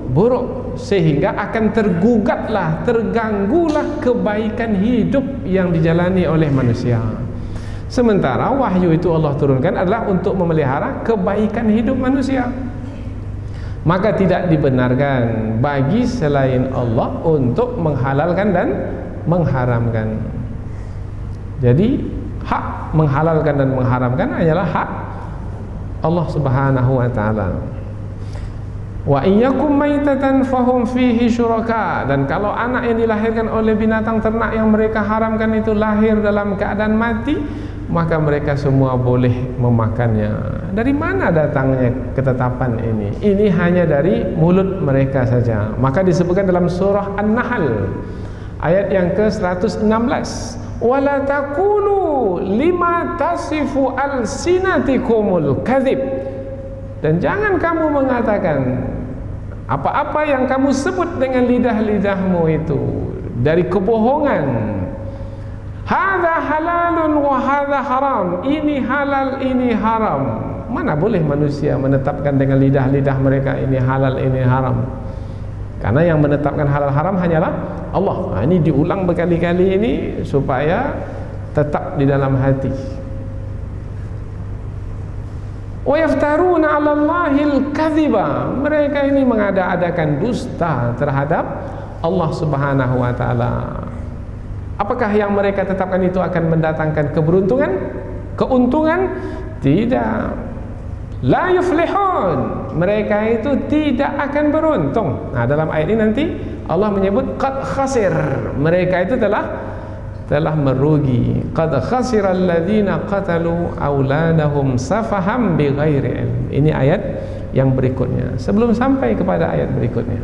buruk, sehingga akan tergugatlah, terganggulah kebaikan hidup yang dijalani oleh manusia. Sementara wahyu itu Allah turunkan adalah untuk memelihara kebaikan hidup manusia. Maka tidak dibenarkan bagi selain Allah untuk menghalalkan dan mengharamkan. Jadi hak menghalalkan dan mengharamkan hanyalah hak Allah Subhanahu wa taala. Wa iyyakum maitatan fahum fihi syuraka, dan kalau anak yang dilahirkan oleh binatang ternak yang mereka haramkan itu lahir dalam keadaan mati, maka mereka semua boleh memakannya. Dari mana datangnya ketetapan ini? Ini hanya dari mulut mereka saja. Maka disebutkan dalam surah An-Nahl ayat yang ke-116, wala taqulu lima tasifu alsinatikumul kadzib, dan jangan kamu mengatakan apa-apa yang kamu sebut dengan lidah-lidahmu itu dari kebohongan. Hadza halalun wa hadza haram, ini halal, ini haram. Mana boleh manusia menetapkan dengan lidah-lidah mereka ini halal, ini haram? Karena yang menetapkan halal haram hanyalah Allah. Nah, ini diulang berkali-kali ini supaya tetap di dalam hati. Wa yaftaruna 'ala Allahil kadhiba, mereka ini mengada-adakan dusta terhadap Allah Subhanahu wa taala. Apakah yang mereka tetapkan itu akan mendatangkan keberuntungan, keuntungan? Tidak. La yuflihun, mereka itu tidak akan beruntung. Nah, dalam ayat ini nanti Allah menyebut qad khasir, mereka itu telah merugi. Qad khasiral ladzina qatalu auladahum safaham bighairi ilm. Ini ayat yang berikutnya. Sebelum sampai kepada ayat berikutnya,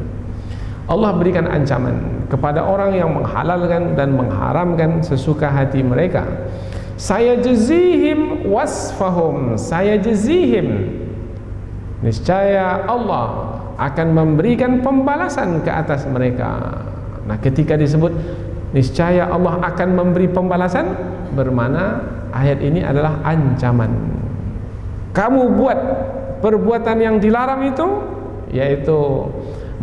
Allah berikan ancaman kepada orang yang menghalalkan dan mengharamkan sesuka hati mereka. Saya jazihim wasfahum, saya jazihim, niscaya Allah akan memberikan pembalasan ke atas mereka. Nah, ketika disebut niscaya Allah akan memberi pembalasan, bermakna ayat ini adalah ancaman. Kamu buat perbuatan yang dilarang itu, yaitu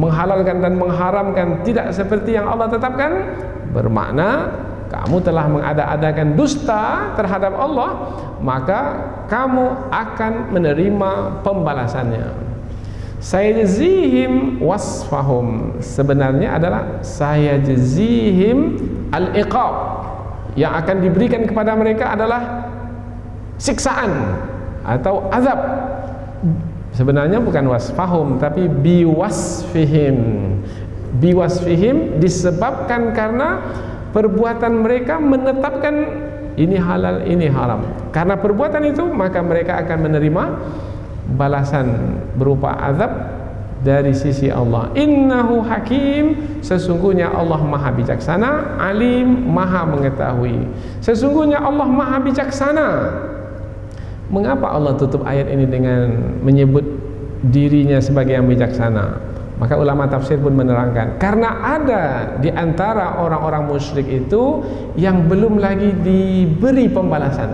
menghalalkan dan mengharamkan tidak seperti yang Allah tetapkan, bermakna kamu telah mengada-adakan dusta terhadap Allah, maka kamu akan menerima pembalasannya. Sayajzihim wasfahum, sebenarnya adalah sayajzihim al-iqab, yang akan diberikan kepada mereka adalah siksaan atau azab. Sebenarnya bukan wasfahum tapi biwasfihim. Biwasfihim disebabkan karena perbuatan mereka menetapkan ini halal, ini haram. Karena perbuatan itu maka mereka akan menerima balasan berupa azab dari sisi Allah. Innahu hakim, sesungguhnya Allah maha bijaksana, alim, maha mengetahui. Sesungguhnya Allah maha bijaksana. Mengapa Allah tutup ayat ini dengan menyebut dirinya sebagai yang bijaksana? Maka ulama tafsir pun menerangkan, karena ada di antara orang-orang musyrik itu yang belum lagi diberi pembalasan.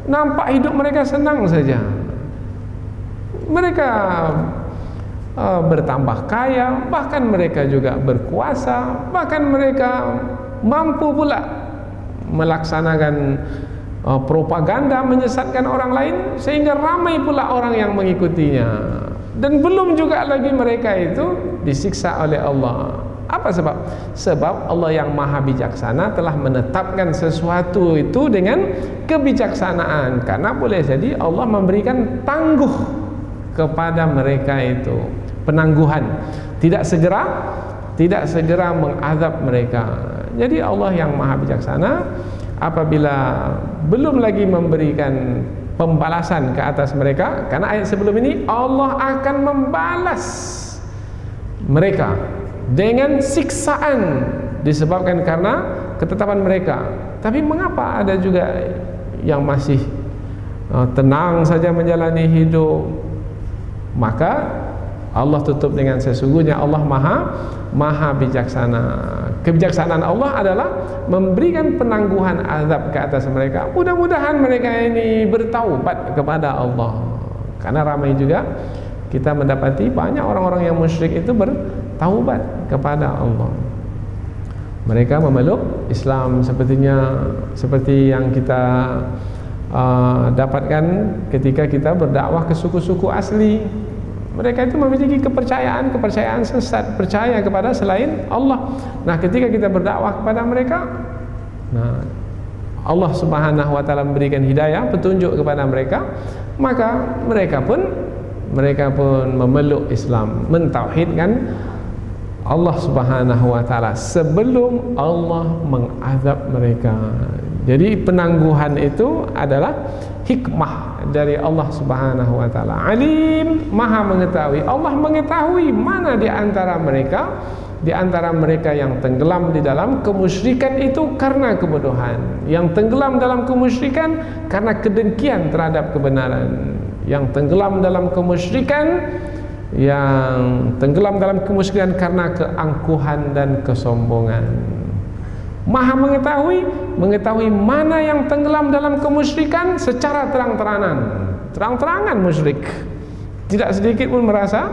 Nampak hidup mereka senang saja. Mereka bertambah kaya, bahkan mereka juga berkuasa, bahkan mereka mampu pula melaksanakan propaganda menyesatkan orang lain sehingga ramai pula orang yang mengikutinya. Dan belum juga lagi mereka itu disiksa oleh Allah. Apa sebab? Sebab Allah yang maha bijaksana telah menetapkan sesuatu itu dengan kebijaksanaan. Karena boleh jadi Allah memberikan tangguh kepada mereka itu, penangguhan, tidak segera mengazab mereka. Jadi Allah yang maha bijaksana apabila belum lagi memberikan pembalasan ke atas mereka, karena ayat sebelum ini Allah akan membalas mereka dengan siksaan disebabkan karena ketetapan mereka. Tapi mengapa ada juga yang masih tenang saja menjalani hidup? Maka Allah tutup dengan sesungguhnya Allah maha bijaksana. Kebijaksanaan Allah adalah memberikan penangguhan azab ke atas mereka. Mudah-mudahan mereka ini bertaubat kepada Allah. Karena ramai juga kita mendapati banyak orang-orang yang musyrik itu bertaubat kepada Allah. Mereka memeluk Islam seperti yang kita dapatkan ketika kita berdakwah ke suku-suku asli. Mereka itu memiliki kepercayaan sesat, percaya kepada selain Allah. Nah, ketika kita berdakwah kepada mereka, nah, Allah Subhanahu wa taala memberikan hidayah, petunjuk kepada mereka, maka mereka pun memeluk Islam, mentauhidkan Allah Subhanahu wa taala sebelum Allah mengazab mereka. Jadi penangguhan itu adalah hikmah dari Allah Subhanahu wa taala. Alim, maha mengetahui. Allah mengetahui mana di antara mereka yang tenggelam di dalam kemusyrikan itu karena kebodohan, yang tenggelam dalam kemusyrikan karena kedengkian terhadap kebenaran, yang tenggelam dalam kemusyrikan karena keangkuhan dan kesombongan. Maha mengetahui mana yang tenggelam dalam kemusyrikan secara terang-terangan musyrik, tidak sedikit pun merasa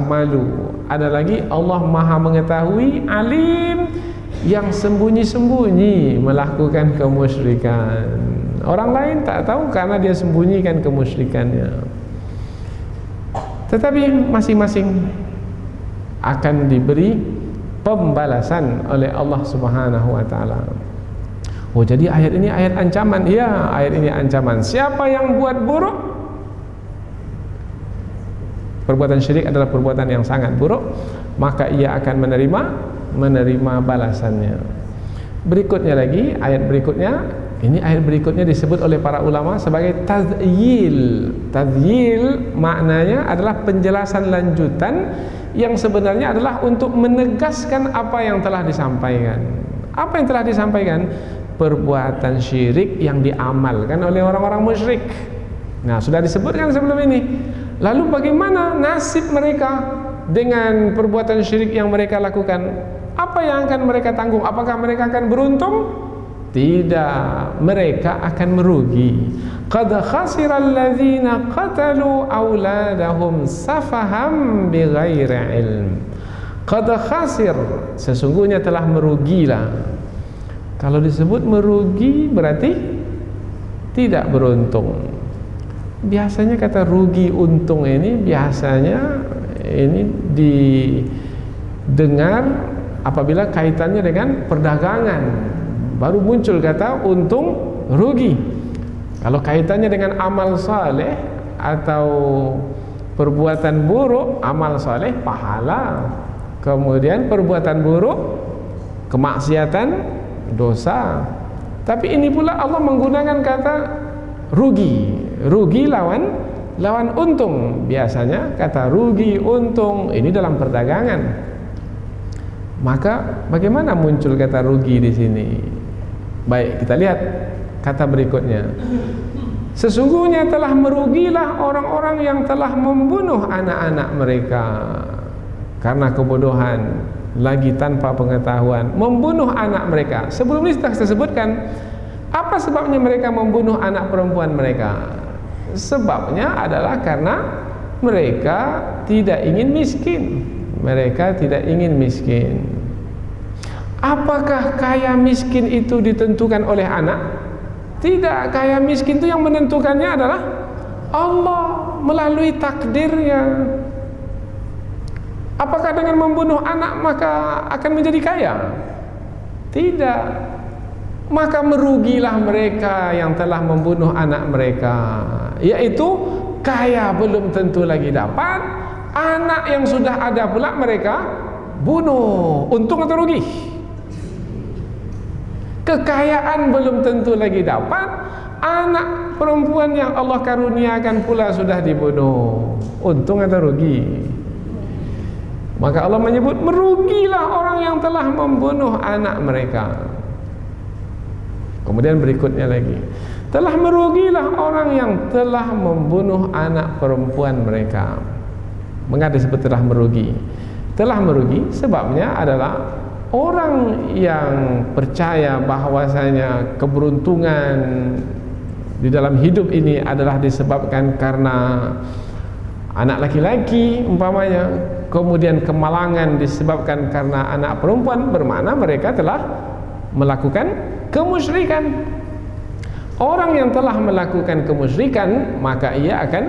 malu. Ada lagi Allah maha mengetahui, alim, yang sembunyi-sembunyi melakukan kemusyrikan. Orang lain tak tahu karena dia sembunyikan kemusyrikannya. Tetapi masing-masing akan diberi pembalasan oleh Allah Subhanahu wa taala. Oh, jadi ayat ini ayat ancaman. Ya, ayat ini ancaman. Siapa yang buat buruk, perbuatan syirik adalah perbuatan yang sangat buruk, maka ia akan menerima balasannya. Berikutnya lagi, ayat berikutnya disebut oleh para ulama sebagai tazyil. Tazyil maknanya adalah penjelasan lanjutan yang sebenarnya adalah untuk menegaskan apa yang telah disampaikan. Apa yang telah disampaikan? Perbuatan syirik yang diamalkan oleh orang-orang musyrik. Nah, sudah disebutkan sebelum ini. Lalu bagaimana nasib mereka dengan perbuatan syirik yang mereka lakukan? Apa yang akan mereka tanggung? Apakah mereka akan beruntung? Tidak, mereka akan merugi. Qad khasira alladzina qatalu auladahum safaham bighairi ilm. Qad khasir, sesungguhnya telah merugilah. Kalau disebut merugi berarti tidak beruntung. Biasanya kata rugi untung ini biasanya ini didengar apabila kaitannya dengan perdagangan. Baru muncul kata untung rugi. Kalau kaitannya dengan amal saleh atau perbuatan buruk, amal saleh pahala, kemudian perbuatan buruk kemaksiatan dosa. Tapi ini pula Allah menggunakan kata rugi. Rugi lawan untung. Biasanya kata rugi untung ini dalam perdagangan. Maka bagaimana muncul kata rugi di sini? Baik, kita lihat kata berikutnya. Sesungguhnya telah merugilah orang-orang yang telah membunuh anak-anak mereka karena kebodohan, lagi tanpa pengetahuan, membunuh anak mereka. Sebelum ini sudah saya sebutkan apa sebabnya mereka membunuh anak perempuan mereka. Sebabnya adalah karena mereka tidak ingin miskin. Mereka tidak ingin miskin. Apakah kaya miskin itu ditentukan oleh anak? Tidak, kaya miskin itu yang menentukannya adalah Allah melalui takdirnya. Apakah dengan membunuh anak maka akan menjadi kaya? Tidak. Maka merugilah mereka yang telah membunuh anak mereka, yaitu kaya belum tentu lagi dapat, anak yang sudah ada pula mereka bunuh. Untung atau rugi? Kekayaan belum tentu lagi dapat, anak perempuan yang Allah karuniakan pula sudah dibunuh. Untung atau rugi? Maka Allah menyebut merugilah orang yang telah membunuh anak mereka. Kemudian berikutnya lagi, telah merugilah orang yang telah membunuh anak perempuan mereka. Mengapa disebut telah merugi? Telah merugi sebabnya adalah orang yang percaya bahwasanya keberuntungan di dalam hidup ini adalah disebabkan karena anak laki-laki umpamanya, kemudian kemalangan disebabkan karena anak perempuan, bermakna mereka telah melakukan kemusyrikan. Orang yang telah melakukan kemusyrikan maka ia akan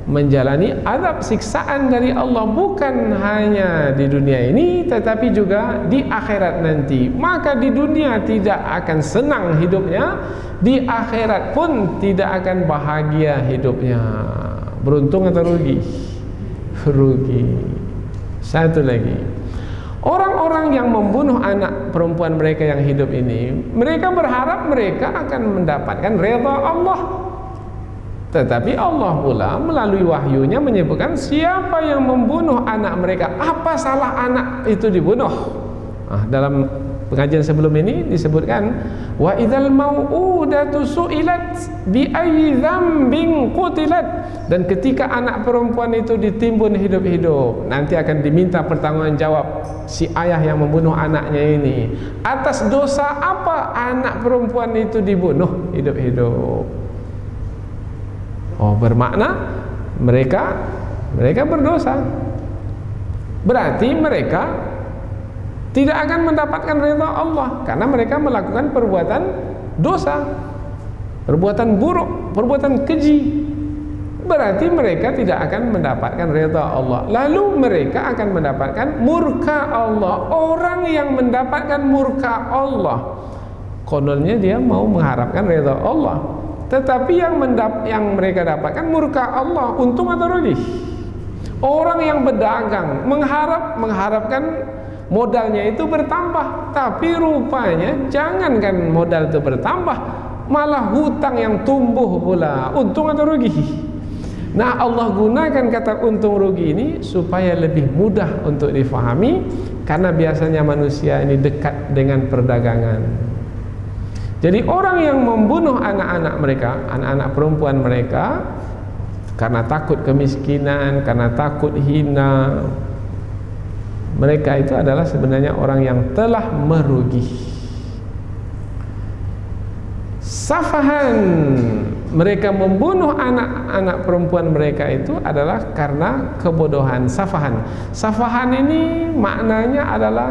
menjalani azab siksaan dari Allah, bukan hanya di dunia ini tetapi juga di akhirat nanti. Maka di dunia tidak akan senang hidupnya, di akhirat pun tidak akan bahagia hidupnya. Beruntung atau rugi? Rugi. Satu lagi, orang-orang yang membunuh anak perempuan mereka yang hidup ini, mereka berharap mereka akan mendapatkan redha Allah. Tetapi Allah pula melalui wahyunya menyebutkan siapa yang membunuh anak mereka, apa salah anak itu dibunuh. Dalam pengajian sebelum ini disebutkan wa idzal mau'udatu su'ilat bi ayyi dzambin qutilat, dan ketika anak perempuan itu ditimbun hidup-hidup nanti akan diminta pertanggungjawab si ayah yang membunuh anaknya ini, atas dosa apa anak perempuan itu dibunuh hidup-hidup. Oh, bermakna mereka berdosa. Berarti mereka tidak akan mendapatkan redha Allah karena mereka melakukan perbuatan dosa, perbuatan buruk, perbuatan keji. Berarti mereka tidak akan mendapatkan redha Allah. Lalu mereka akan mendapatkan murka Allah. Orang yang mendapatkan murka Allah, kononnya dia mau mengharapkan redha Allah, tetapi yang mereka dapatkan murka Allah. Untung atau rugi? Orang yang berdagang mengharapkan modalnya itu bertambah, tapi rupanya jangankan modal itu bertambah, malah hutang yang tumbuh pula. Untung atau rugi? Nah, Allah gunakan kata untung rugi ini supaya lebih mudah untuk difahami, karena biasanya manusia ini dekat dengan perdagangan. Jadi orang yang membunuh anak-anak mereka, anak-anak perempuan mereka, karena takut kemiskinan, karena takut hina, mereka itu adalah sebenarnya orang yang telah merugi. Safahan, mereka membunuh anak-anak perempuan mereka itu adalah karena kebodohan. Safahan ini maknanya adalah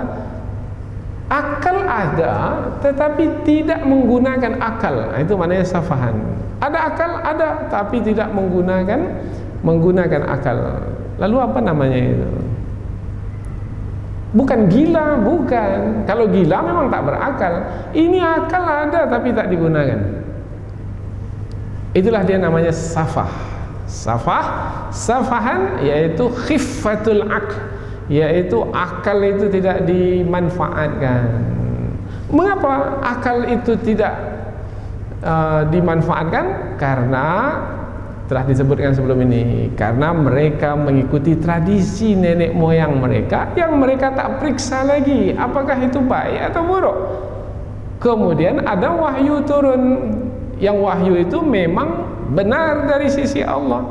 akal ada tetapi tidak menggunakan akal. Itu maknanya safahan. Ada akal ada tapi tidak menggunakan akal. Lalu apa namanya itu? Bukan gila, bukan. Kalau gila memang tak berakal. Ini akal ada tapi tak digunakan. Itulah dia namanya safah. Safahan yaitu khiffatul aql, yaitu akal itu tidak dimanfaatkan. Mengapa akal itu tidak dimanfaatkan? Karena telah disebutkan sebelum ini, karena mereka mengikuti tradisi nenek moyang mereka yang mereka tak periksa lagi apakah itu baik atau buruk. Kemudian ada wahyu turun, yang wahyu itu memang benar dari sisi Allah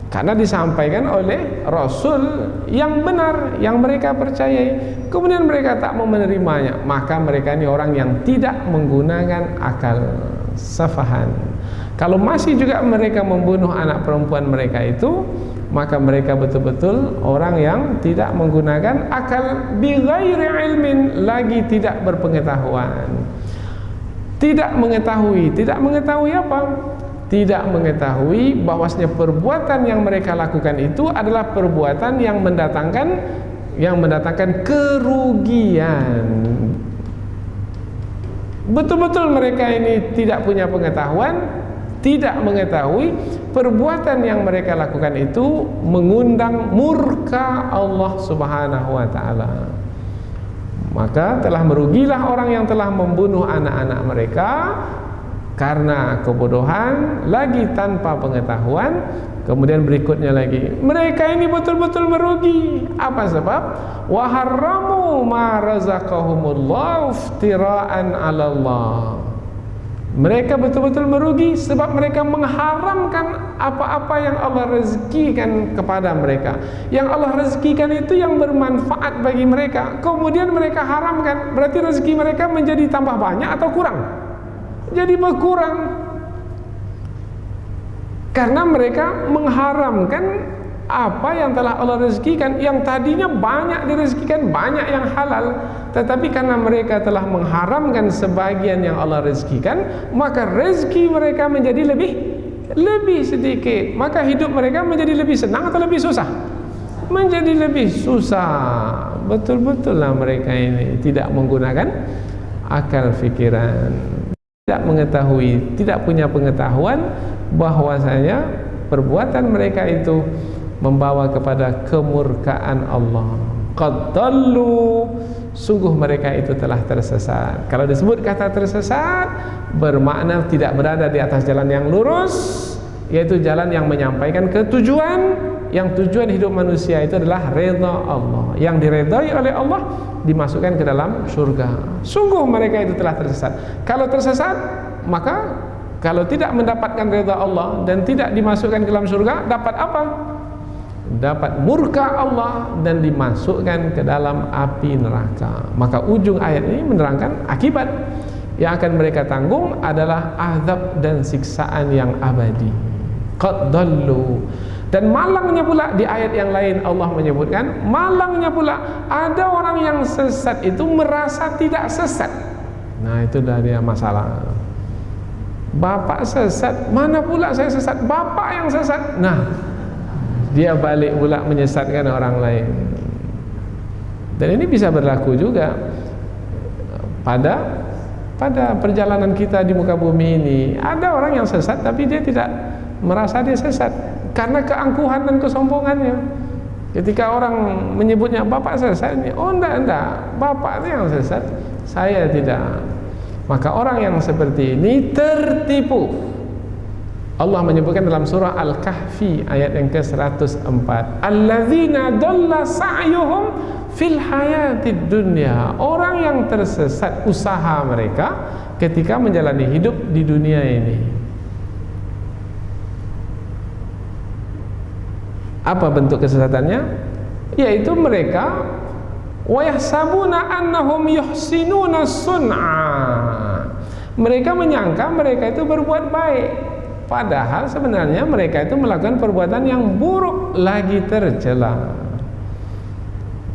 karena disampaikan oleh Rasul yang benar, yang mereka percayai. Kemudian mereka tak mau menerimanya, maka mereka ini orang yang tidak menggunakan akal, safahan. Kalau masih juga mereka membunuh anak perempuan mereka itu, maka mereka betul-betul orang yang tidak menggunakan akal, bighairi ilmin, lagi tidak berpengetahuan. Tidak mengetahui apa? Tidak mengetahui bahwasanya perbuatan yang mereka lakukan itu adalah perbuatan yang mendatangkan kerugian. Betul-betul mereka ini tidak punya pengetahuan, tidak mengetahui perbuatan yang mereka lakukan itu mengundang murka Allah Subhanahu wa taala. Maka telah merugilah orang yang telah membunuh anak-anak mereka karena kebodohan, lagi tanpa pengetahuan. Kemudian berikutnya lagi, mereka ini betul-betul merugi. Apa sebab? Wa harramu ma razaqahumullahu iftira'an 'ala Allah. Mereka betul-betul merugi sebab mereka mengharamkan apa-apa yang Allah rezekikan kepada mereka. Yang Allah rezekikan itu yang bermanfaat bagi mereka, kemudian mereka haramkan. Berarti rezeki mereka menjadi tambah banyak atau kurang? Jadi berkurang. Karena mereka mengharamkan apa yang telah Allah rezekikan, yang tadinya banyak direzekikan, banyak yang halal, tetapi karena mereka telah mengharamkan sebagian yang Allah rezekikan, maka rezeki mereka menjadi lebih sedikit. Maka hidup mereka menjadi lebih senang atau lebih susah? Menjadi lebih susah. Betul-betul lah mereka ini tidak menggunakan akal fikiran, tidak mengetahui, tidak punya pengetahuan bahwasanya perbuatan mereka itu membawa kepada kemurkaan Allah. Qad dallu, sungguh mereka itu telah tersesat. Kalau disebut kata tersesat, bermakna tidak berada di atas jalan yang lurus, yaitu jalan yang menyampaikan ke tujuan. Yang tujuan hidup manusia itu adalah redha Allah. Yang diredai oleh Allah dimasukkan ke dalam surga. Sungguh mereka itu telah tersesat. Kalau tersesat, maka kalau tidak mendapatkan redha Allah dan tidak dimasukkan ke dalam surga, dapat apa? Dapat murka Allah dan dimasukkan ke dalam api neraka. Maka ujung ayat ini menerangkan akibat yang akan mereka tanggung adalah azab dan siksaan yang abadi. Qad dallu. Dan malangnya pula di ayat yang lain Allah menyebutkan, malangnya pula ada orang yang sesat itu merasa tidak sesat. Nah, itu dah dia masalah. Bapak sesat, mana pula saya sesat? Bapak yang sesat. Nah, dia balik pula menyesatkan orang lain. Dan ini bisa berlaku juga pada perjalanan kita di muka bumi ini. Ada orang yang sesat tapi dia tidak merasa dia sesat karena keangkuhan dan kesombongannya. Ketika orang menyebutnya bapak sesat, oh enggak, bapak itu yang sesat, saya tidak. Maka orang yang seperti ini tertipu. Allah menyebutkan dalam surah Al-Kahfi ayat yang ke-104, alladzina dalla sa'yuhum fil hayatid dunya. Orang yang tersesat usaha mereka ketika menjalani hidup di dunia ini. Apa bentuk kesesatannya? Yaitu mereka wa yahsabuna annahum yuhsinuna sun'a. Mereka menyangka mereka itu berbuat baik, padahal sebenarnya mereka itu melakukan perbuatan yang buruk lagi tercela.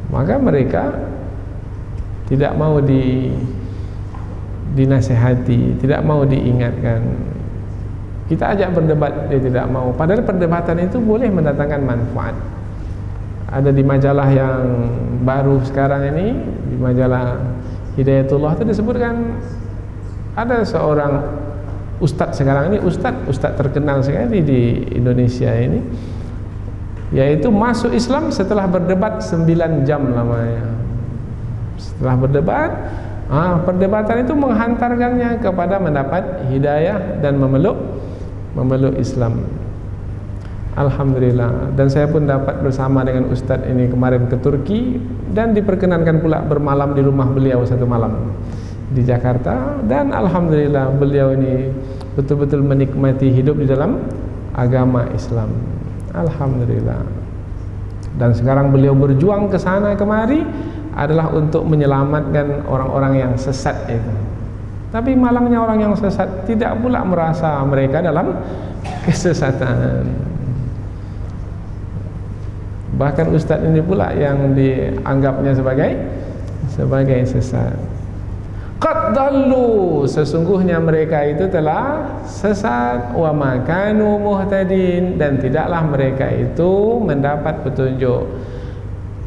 Maka mereka tidak mau dinasihati, tidak mau diingatkan. Kita ajak berdebat, dia tidak mau. Padahal perdebatan itu boleh mendatangkan manfaat. Ada di majalah yang baru sekarang ini, di majalah Hidayatullah itu disebutkan ada seorang ustadz sekarang ini, ustadz terkenal sekali di Indonesia ini, yaitu masuk Islam setelah berdebat 9 jam lamanya. Setelah berdebat, perdebatan itu menghantarkannya kepada mendapat hidayah dan memeluk Islam. Alhamdulillah. Dan saya pun dapat bersama dengan ustadz ini kemarin ke Turki, dan diperkenankan pula bermalam di rumah beliau satu malam di Jakarta. Dan alhamdulillah beliau ini betul-betul menikmati hidup di dalam agama Islam. Alhamdulillah. Dan sekarang beliau berjuang ke sana kemari adalah untuk menyelamatkan orang-orang yang sesat itu. Tapi malangnya orang yang sesat tidak pula merasa mereka dalam kesesatan. Bahkan ustaz ini pula yang dianggapnya sebagai sesat. Qad dallu, sesungguhnya mereka itu telah sesat, wa ma kanu muhtadin, dan tidaklah mereka itu mendapat petunjuk.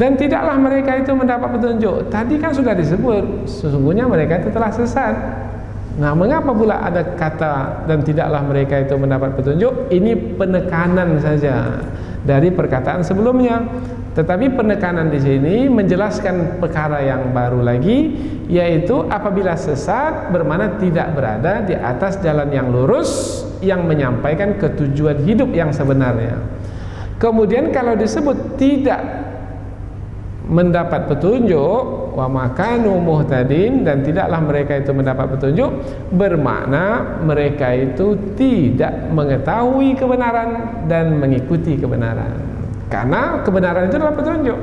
Dan tidaklah mereka itu mendapat petunjuk. Tadi kan sudah disebut sesungguhnya mereka itu telah sesat. Nah, mengapa pula ada kata dan tidaklah mereka itu mendapat petunjuk? Ini penekanan saja dari perkataan sebelumnya. Tetapi penekanan di sini menjelaskan perkara yang baru lagi, yaitu apabila sesat bermakna tidak berada di atas jalan yang lurus yang menyampaikan ketujuan hidup yang sebenarnya. Kemudian kalau disebut tidak mendapat petunjuk, wa makanu muhtadin, dan tidaklah mereka itu mendapat petunjuk, bermakna mereka itu tidak mengetahui kebenaran dan mengikuti kebenaran. Karena kebenaran itu adalah petunjuk.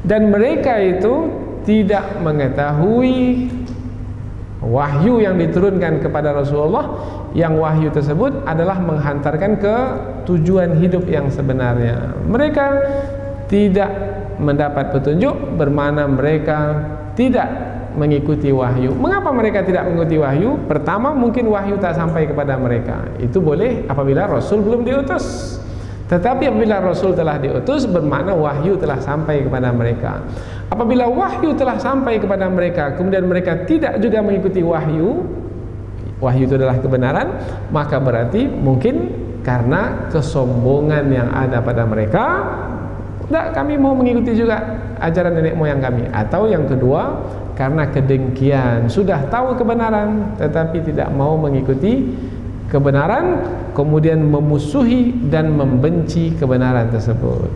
Dan mereka itu tidak mengetahui wahyu yang diturunkan kepada Rasulullah, yang wahyu tersebut adalah menghantarkan ke tujuan hidup yang sebenarnya. Mereka tidak mendapat petunjuk, bermakna mereka tidak mengikuti wahyu. Mengapa mereka tidak mengikuti wahyu? Pertama, mungkin wahyu tak sampai kepada mereka. Itu boleh apabila Rasul belum diutus. Tetapi apabila Rasul telah diutus, bermakna wahyu telah sampai kepada mereka. Apabila wahyu telah sampai kepada mereka, kemudian mereka tidak juga mengikuti wahyu, wahyu itu adalah kebenaran, maka berarti mungkin karena kesombongan yang ada pada mereka, tidak, kami mau mengikuti juga ajaran nenek moyang kami. Atau yang kedua, karena kedengkian, sudah tahu kebenaran tetapi tidak mau mengikuti kebenaran, kemudian memusuhi dan membenci kebenaran tersebut.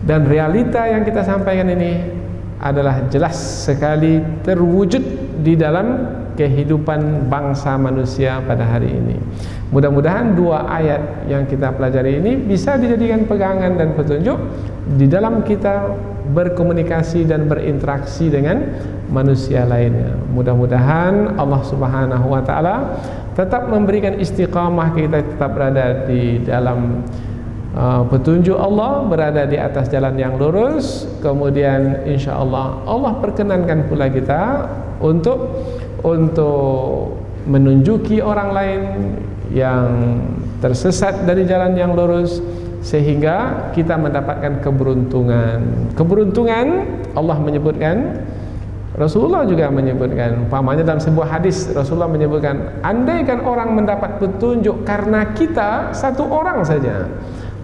Dan realita yang kita sampaikan ini adalah jelas sekali terwujud di dalam kehidupan bangsa manusia pada hari ini. Mudah-mudahan dua ayat yang kita pelajari ini bisa dijadikan pegangan dan petunjuk di dalam kita berkomunikasi dan berinteraksi dengan manusia lainnya. Mudah-mudahan Allah Subhanahu wa taala tetap memberikan istiqamah, kita tetap berada di dalam petunjuk Allah, berada di atas jalan yang lurus. Kemudian insyaallah Allah perkenankan pula kita untuk menunjuki orang lain yang tersesat dari jalan yang lurus, sehingga kita mendapatkan keberuntungan. Keberuntungan Allah menyebutkan, Rasulullah juga menyebutkan, umpamanya dalam sebuah hadis Rasulullah menyebutkan, andaikan orang mendapat petunjuk karena kita satu orang saja,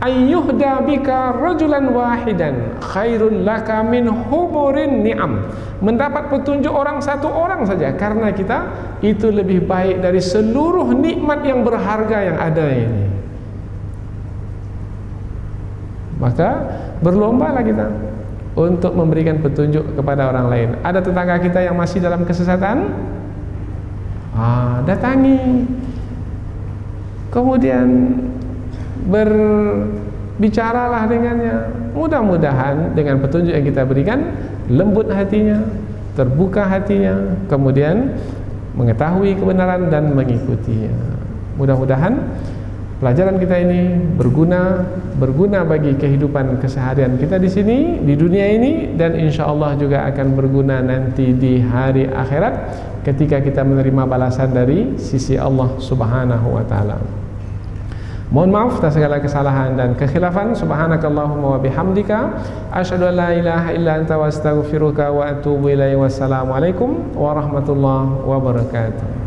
ayyuhda bika rajulan wahidan khairul laka min humurin ni'am, mendapat petunjuk orang satu orang saja karena kita, itu lebih baik dari seluruh nikmat yang berharga yang ada ini. Maka berlombalah kita untuk memberikan petunjuk kepada orang lain. Ada tetangga kita yang masih dalam kesesatan, datangi, kemudian berbicaralah dengannya. Mudah-mudahan dengan petunjuk yang kita berikan, lembut hatinya, terbuka hatinya, kemudian mengetahui kebenaran dan mengikutinya. Mudah-mudahan pelajaran kita ini berguna bagi kehidupan keseharian kita di sini, di dunia ini, dan insyaallah juga akan berguna nanti di hari akhirat ketika kita menerima balasan dari sisi Allah Subhanahu wa taala. Mohon maaf atas segala kesalahan dan kekhilafan. Subhanakallahumma wa bihamdika asyhadu an la ilaha illa anta wa astaghfiruka wa atubu ilaihi. Wassalamualaikum warahmatullahi wabarakatuh.